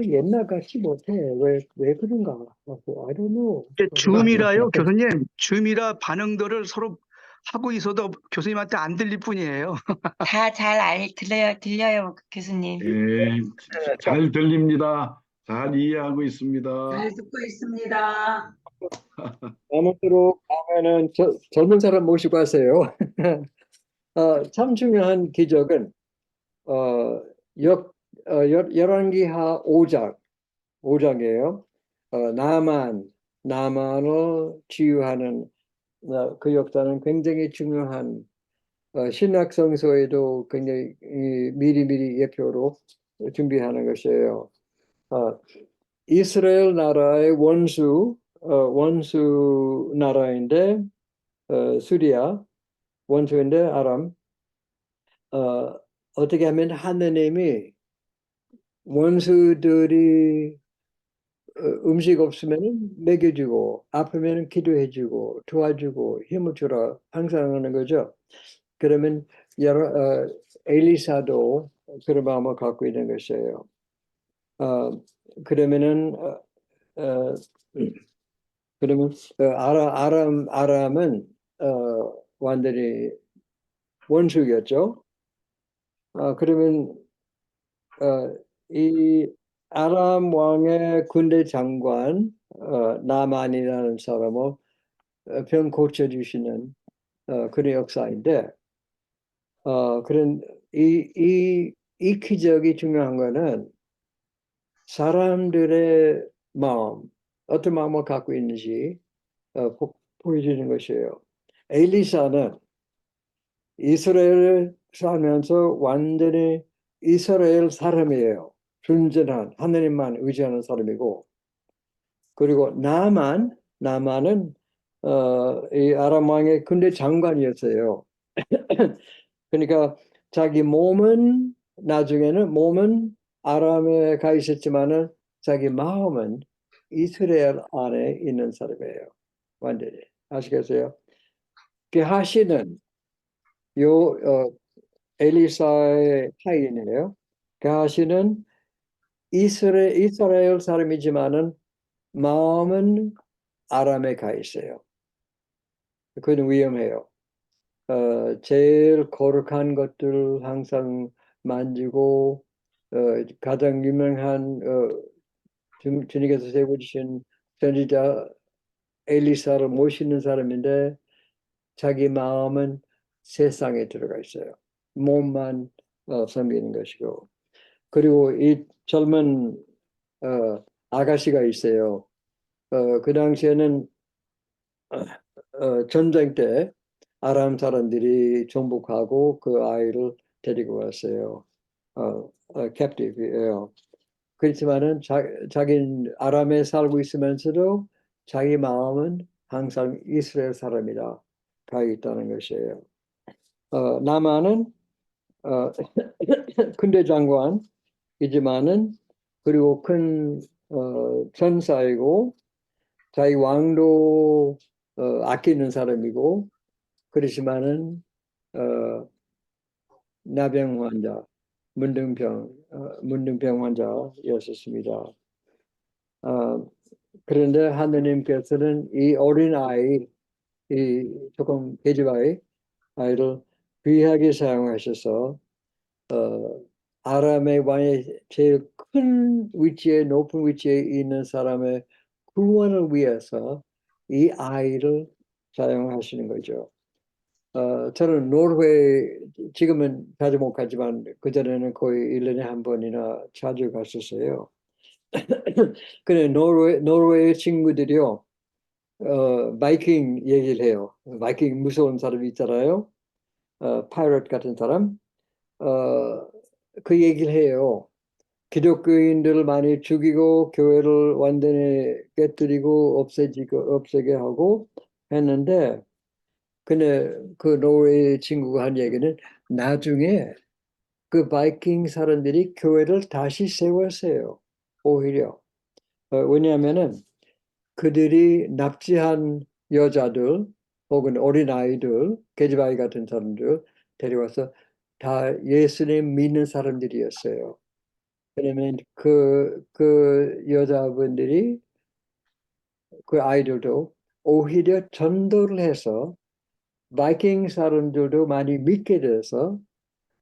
옛날 같지 못해. 왜 그런가? I don't know. 줌이라요, 교수님. 줌이라 반응들을 서로 하고 있어도 교수님한테 안 들릴 뿐이에요. 다 들려요, 교수님. 예, 잘 들립니다. 잘 이해하고 있습니다. 잘 듣고 있습니다. 아무쪼록 다음에는 젊은 사람 모시고 하세요. 참 중요한 기적은 열왕기하 5장이에요. 나만을 치유하는 그 역사는 굉장히 중요한 신약 성서에도 굉장히 미리미리 예표로 준비하는 것이에요. 이스라엘 나라의 원수 나라인데 수리아, 원수인데 아람. 어떻게 하면 하느님이 원수들이 음식 없으면 먹여주고 아프면 기도해주고 도와주고 힘을 주라 항상 하는 거죠. 그러면 엘리사도 그런 마음을 갖고 있는 것이에요. 그러면은 그러면 아람은 완전히 원수였죠. 그러면 이 아람 왕의 군대 장관 나만이라는 사람을 병 고쳐주시는 그런 역사인데 그런 이 기적이 중요한 거는 사람들의 마음, 어떤 마음을 갖고 있는지 보여주는 것이에요. 엘리사는 이스라엘을 살면서 완전히 이스라엘 사람이에요. 순전한 하느님만 의지하는 사람이고, 그리고 나만은 이 아람 왕의 군대 장관이었어요. 그러니까 자기 몸은 나중에는 몸은 아람에 가 있었지만은 자기 마음은 이스라엘 안에 있는 사람이에요. 완전히 아시겠어요? 게하시는 엘리사의 하인이에요. 게하시는 이스라엘 사람이지만은 마음은 아람에 가 있어요. 그건 위험해요. 제일 거룩한 것들 항상 만지고 가장 유명한 주님께서 세워주신 선지자 엘리사를 모시는 사람인데 자기 마음은 세상에 들어가 있어요. 몸만 섬기는 것이고. 그리고 이 젊은 아가씨가 있어요. 그 당시에는 전쟁 때 아람 사람들이 정복하고 그 아이를 데리고 왔어요. captive예요. 그렇지만은 자기는 아람에 살고 있으면서도 자기 마음은 항상 이스라엘 사람이라 가 있다는 것이에요. 나만은 군대 장관이지만은 그리고 큰 전사이고 자기 왕도 아끼는 사람이고 그렇지만은 나병 환자, 문둥병 환자였었습니다. 그런데 하느님께서는 이 어린 아이, 이 조금 계집아이 아이를 귀하게 사용하셔서 아람의 왕의 제일 큰 위치에 높은 위치에 있는 사람의 구원을 위해서 이 아이를 사용하시는 거죠. 저는 노르웨이 지금은 자주 못 가지만 그전에는 거의 1년에 한 번이나 자주 갔었어요. 근데 노르웨이 친구들이요, 바이킹 얘기를 해요. 바이킹 무서운 사람 있잖아요. 파이럿 같은 사람. 그 얘기를 해요. 기독교인들을 많이 죽이고 교회를 완전히 깨뜨리고 없애게 하고 했는데, 근데 그 노르웨이 친구가 한 얘기는 나중에 그 바이킹 사람들이 교회를 다시 세웠어요. 오히려. 왜냐하면은 그들이 납치한 여자들 혹은 어린아이들, 계집아이 같은 사람들 데려와서 다 예수님 믿는 사람들이었어요. 왜냐면 그 여자분들이 그 아이들도 오히려 전도를 해서 바이킹 사람들도 많이 믿게 돼서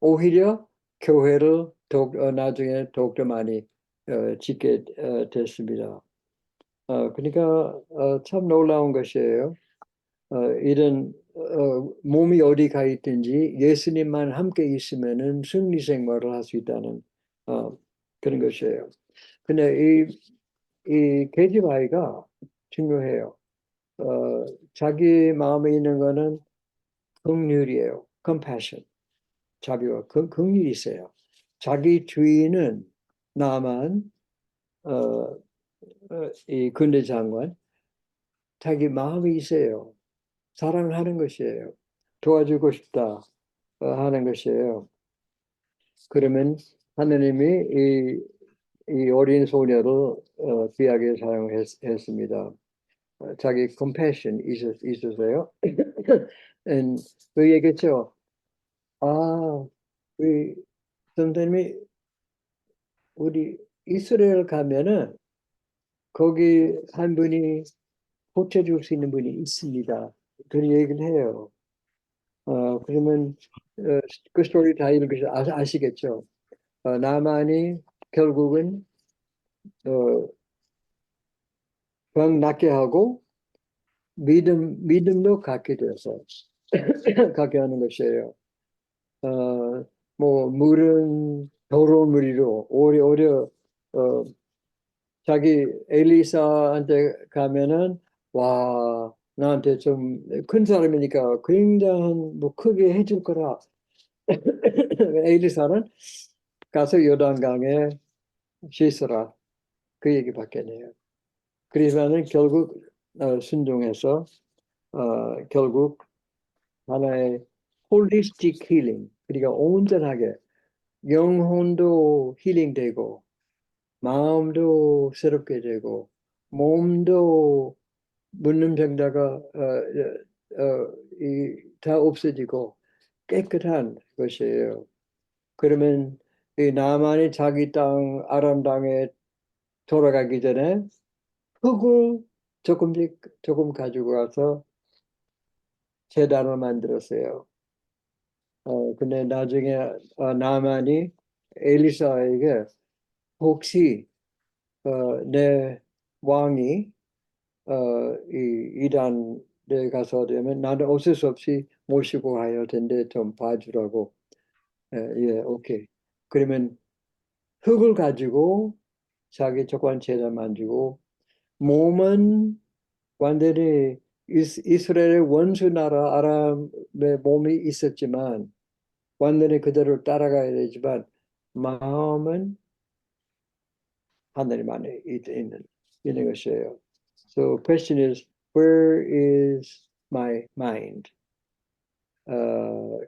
오히려 교회를 나중에 더욱더 많이 짓게 됐습니다. 그러니까 참 놀라운 것이에요. 이런 몸이 어디 가 있든지 예수님만 함께 있으면은 승리 생활을 할 수 있다는 그런 것이에요. 근데 이 계집아이가 중요해요. 자기 마음에 있는 거는 긍휼이에요. compassion. 자비와 긍휼이 있어요. 자기 주인은 나만 이 군대 장관 자기 마음이 있어요. 사랑하는 것이에요. 도와주고 싶다 하는 것이에요. 그러면 하느님이 이 어린 소녀를 귀하게 사용했습니다. 자기 compassion 있으세요? 그 얘기했죠. 우리 선생님이 우리 이스라엘 가면은 거기 한 분이 고쳐줄 수 있는 분이 있습니다. 그런 얘기를 해요. 그러면 그 스토리 다 읽으셔 아시겠죠? 나만이 결국은 병 낫게 하고 믿음도 갖게 돼서 갖게 하는 것이에요. 뭐 물은 더러운 물이로 오히려 자기 엘리사한테 가면은 와 나한테 좀 큰 사람이니까 굉장한 뭐 크게 해줄 거라. 엘리사는 가서 요단강에 씻어라 그 얘기밖에 안 해요. 그래서는 결국 순종해서 결국 하나의 홀리스틱 힐링, 그러니까 온전하게 영혼도 힐링되고 마음도 새롭게 되고 몸도 묻는 병자가 다 없어지고 깨끗한 것이에요. 그러면 이 나만이 자기 땅 아람 땅에 돌아가기 전에 흙을 조금 가지고 가서 제단을 만들었어요. 근데 나중에 나만이 엘리사에게 혹시 내 왕이 이 이란에 가서 되면 나는 어쩔 수 없이 모시고 가야 된대 좀 봐주라고. 예, 오케이. 그러면 흙을 가지고 자기 조그만 제단 만들고 몸은 완전히 이스라엘의 원수 나라 아람의 몸이 있었지만 완전히 그대로 따라가야 되지만 마음은 하나님 안에 있는 것이에요. So question is, where is my mind?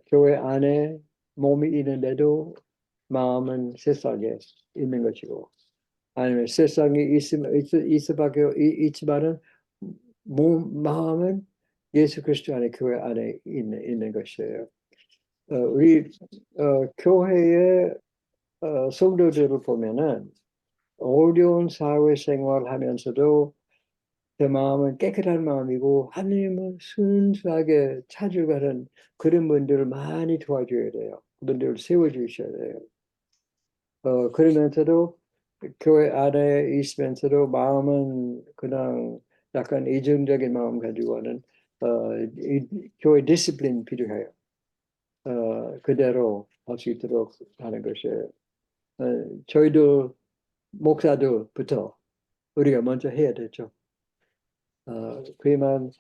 교회 안에 몸이 있는데도 마음은 세상에 있는 것이고, 아니면 세상에 있지만은 마음은 예수 그리스도 안에 교회 안에 있는 것이에요. 우리 교회의 성도들을 보면은 어려운 사회생활 하면서도 제 마음은 깨끗한 마음이고 하나님을 순수하게 찾으려는 그런 분들을 많이 도와줘야 돼요. 그분들을 세워주셔야 돼요. 그러면서도 교회 안에 있으면서도 마음은 그냥 약간 이중적인 마음 가지고 하는 교회 디시플린 필요해요. 그대로 할 수 있도록 하는 것이에요. 저희도 목사들부터 우리가 먼저 해야 되죠. 그만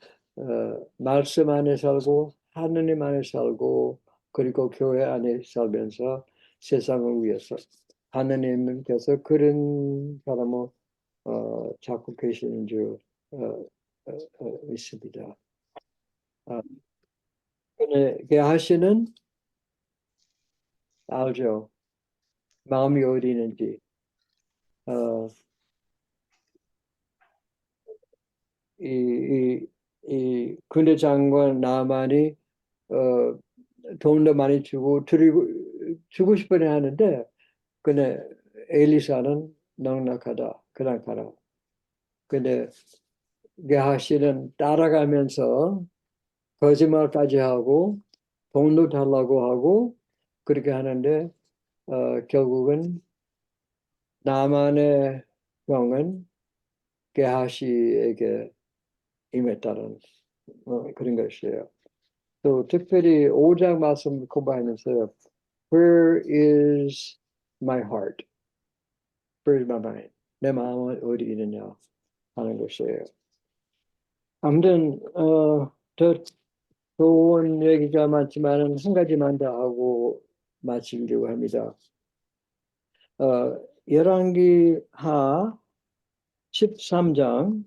말씀 안에 살고 하느님 안에 살고 그리고 교회 안에 살면서 세상을 위해서 하느님께서 그런 사람을 찾고 계시는 줄 믿습니다. 하시는 알죠. 마음이 어디 있는지. 이 군대 장관 나만이 돈도 많이 주고 싶어 하는데 근데 엘리사는 넉넉하다. 그냥 가라. 근데 게하시는 따라가면서 거짓말까지 하고 돈도 달라고 하고 그렇게 하는데 결국은 나만의 병은 게하시에게 임했다는 그런 것이에요. 또 특별히 5장 말씀 공부하면서 Where is my heart? Where is my mind? 내 마음은 어디 있느냐 하는 것이에요. 아무튼 더 좋은 얘기가 많지만 한 가지만 더 하고 마치려고 합니다. 열왕기하 13장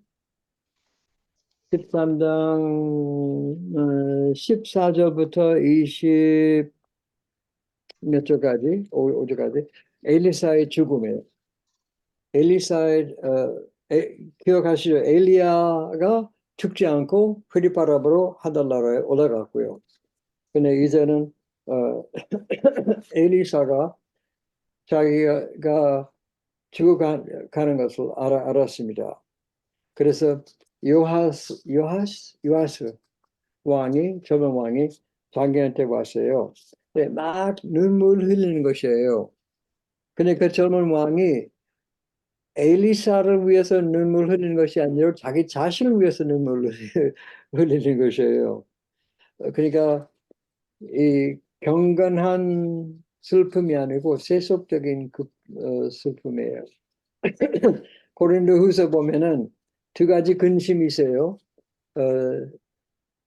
13장 14절부터 20 몇 절까지, 5절까지 엘리사의 죽음이에요. 엘리사의 기억하시죠? 엘리야가 죽지 않고 프리바람으로 하늘나라에 올라갔고요. 근데 이제는 엘리사가 자기가 죽어가는 것을 알았습니다. 그래서 요하스 왕이, 젊은 왕이 자기한테 왔어요. 네, 막 눈물 흘리는 것이에요. 근데 그 젊은 왕이 엘리사를 위해서 눈물 흘리는 것이 아니라 자기 자신을 위해서 눈물을 흘리는 것이에요. 그러니까 이 경건한 슬픔이 아니고 세속적인 슬픔이에요. 고린도후서 보면은 두 가지 근심이 있어요.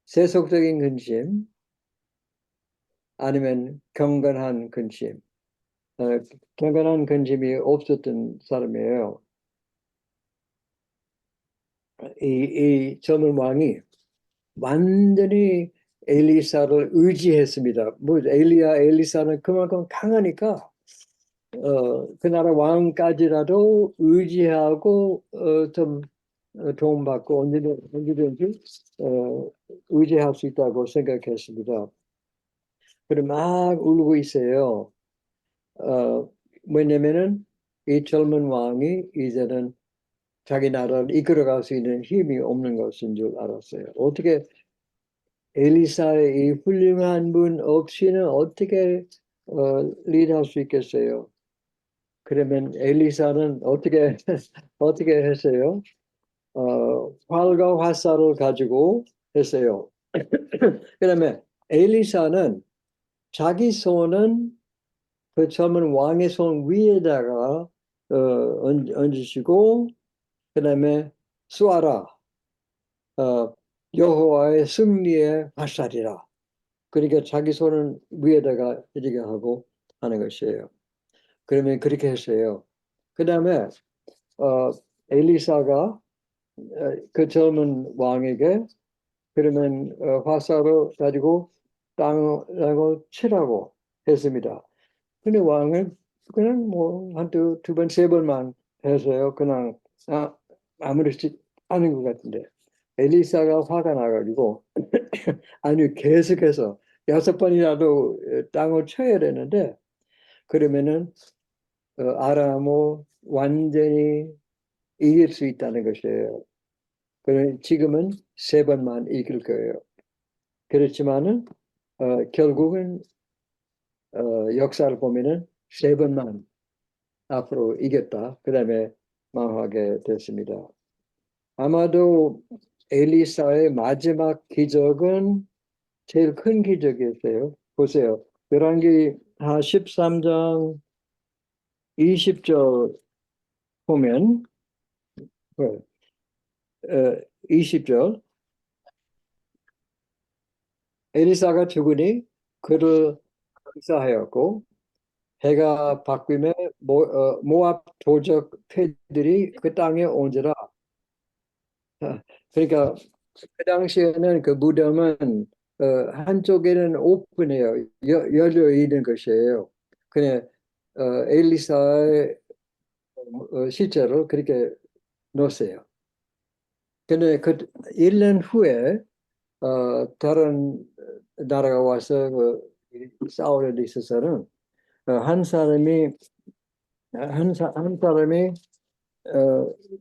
세속적인 근심, 아니면 경건한 근심. 경건한 근심이 없었던 사람이에요. 이 젊은 왕이 완전히 엘리사를 의지했습니다. 뭐 엘리사는 그만큼 강하니까 그 나라 왕까지라도 의지하고 좀 도움받고 언제든지 의지할 수 있다고 생각했습니다. 그리고 막 울고 있어요. 뭐냐면은 이 젊은 왕이 이제는 자기 나라를 이끌어갈 수 있는 힘이 없는 것인 줄 알았어요. 어떻게 엘리사의 이 훌륭한 분 없이는 어떻게 리드할 수 있겠어요? 그러면 엘리사는 어떻게 어떻게 했어요? 활과 화살을 가지고 했어요. 그다음에 엘리사는 자기 손은 그 젊은 왕의 손 위에다가 얹으시고, 그다음에 쏘아라, 여호와의 승리의 화살이라. 그러니까 자기 손은 위에다가 이렇게 하고 하는 것이에요. 그러면 그렇게 했어요. 그다음에 엘리사가 그 젊은 왕에게 그러면 화살을 가지고 땅을 치라고 했습니다. 근데 왕은 그냥 뭐 두 번, 세 번만 해서요. 그냥 아무렇지 않은 것 같은데 엘리사가 화가 나가지고 아니 계속해서 6번이라도 땅을 쳐야 되는데 그러면은 아람을 완전히 이길 수 있다는 것이에요. 그러면 지금은 3번만 이길 거예요. 그렇지만은 결국은 역사를 보면은 3번만 앞으로 이겼다. 그 다음에 망하게 됐습니다. 아마도 엘리사의 마지막 기적은 제일 큰 기적이었어요. 보세요. 열왕기 13장 20절 보면 20절 엘리사가 죽으니 그를 의사하였고 해가 바뀌며 모압 도적 패들이 그 땅에 온지라. 그러니까 그 당시에는 그 무덤은 한쪽에는 오픈해요. 열려 있는 것이에요. 그냥 엘리사의 시체를 그렇게 놓았어요. 근데 그 1년 후에 다른 나라가 와서 싸우는 데 있어서는 한 사람이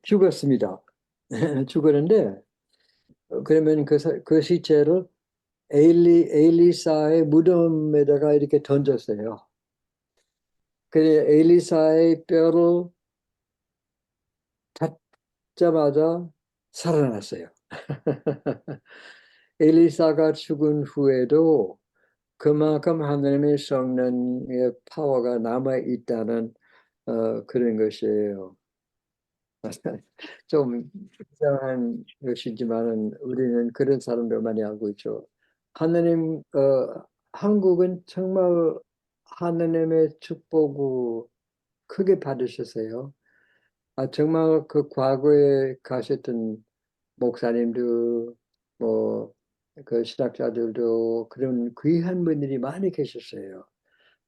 죽었습니다. 죽었는데 그러면 그 시체를 엘리사의 무덤에다가 이렇게 던졌어요. 그래 엘리사의 뼈를 닿자마자 살아났어요. 엘리사가 죽은 후에도 그만큼 하나님의 성령의 파워가 남아 있다는 그런 것이에요. 좀 이상한 것이지만은 우리는 그런 사람들 많이 알고 있죠. 하나님, 한국은 정말 하나님의 축복을 크게 받으셨어요. 정말 그 과거에 가셨던 목사님도 뭐 그 신학자들도 그런 귀한 분들이 많이 계셨어요.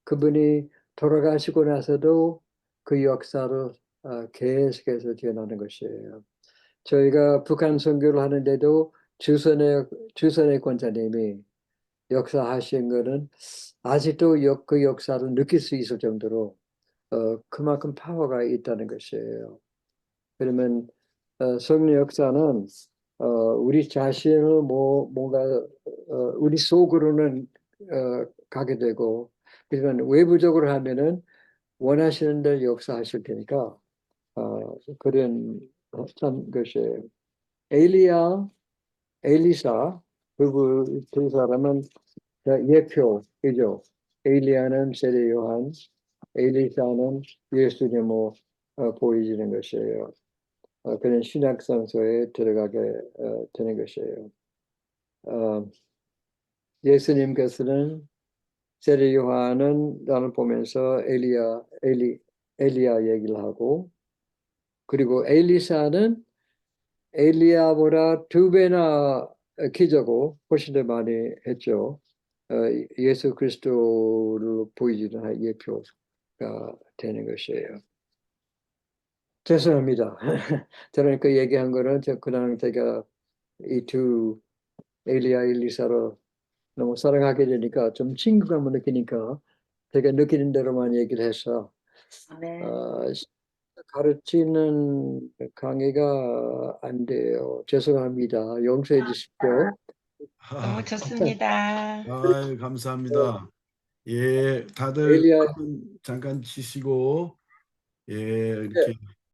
그분이 돌아가시고 나서도 그 역사를 계속해서 전하는 것이에요. 저희가 북한 선교를 하는데도 주선의 권사님이 역사하신 거는 아직도 그 역사를 느낄 수 있을 정도로 그만큼 파워가 있다는 것이에요. 그러면 성령 역사는 우리 자신을 뭔가 우리 속으로는 가게 되고, 그러면 외부적으로 하면은 원하시는 대로 역사하실 테니까 그런 참 것이에요. 엘리사 두 사람은 예표이죠. 엘리야는 세례 요한, 엘리사는 예수님을 보여주는 것이에요. 그런 신약 성서에 들어가게 되는 것이에요. 예수님께서는 세례 요한은 나를 보면서 엘리야 얘기를 하고, 그리고 엘리사는 엘리야보다 2배나 기적을 훨씬 더 많이 했죠. 예수 그리스도를 보여주는 예표가 되는 것이에요. 죄송합니다. 저는 그 얘기한 거는 그냥 제가 이 두 엘리야, 엘리사를 너무 사랑하게 되니까 좀 친근감을 느끼니까 제가 느끼는 대로만 얘기를 해서 네. 가르치는 강의가 안 돼요. 죄송합니다. 용서해 주십시오. 너무 좋습니다. 아유, 감사합니다. 예, 다들 엘리야, 잠깐 쉬시고, 예, 이렇게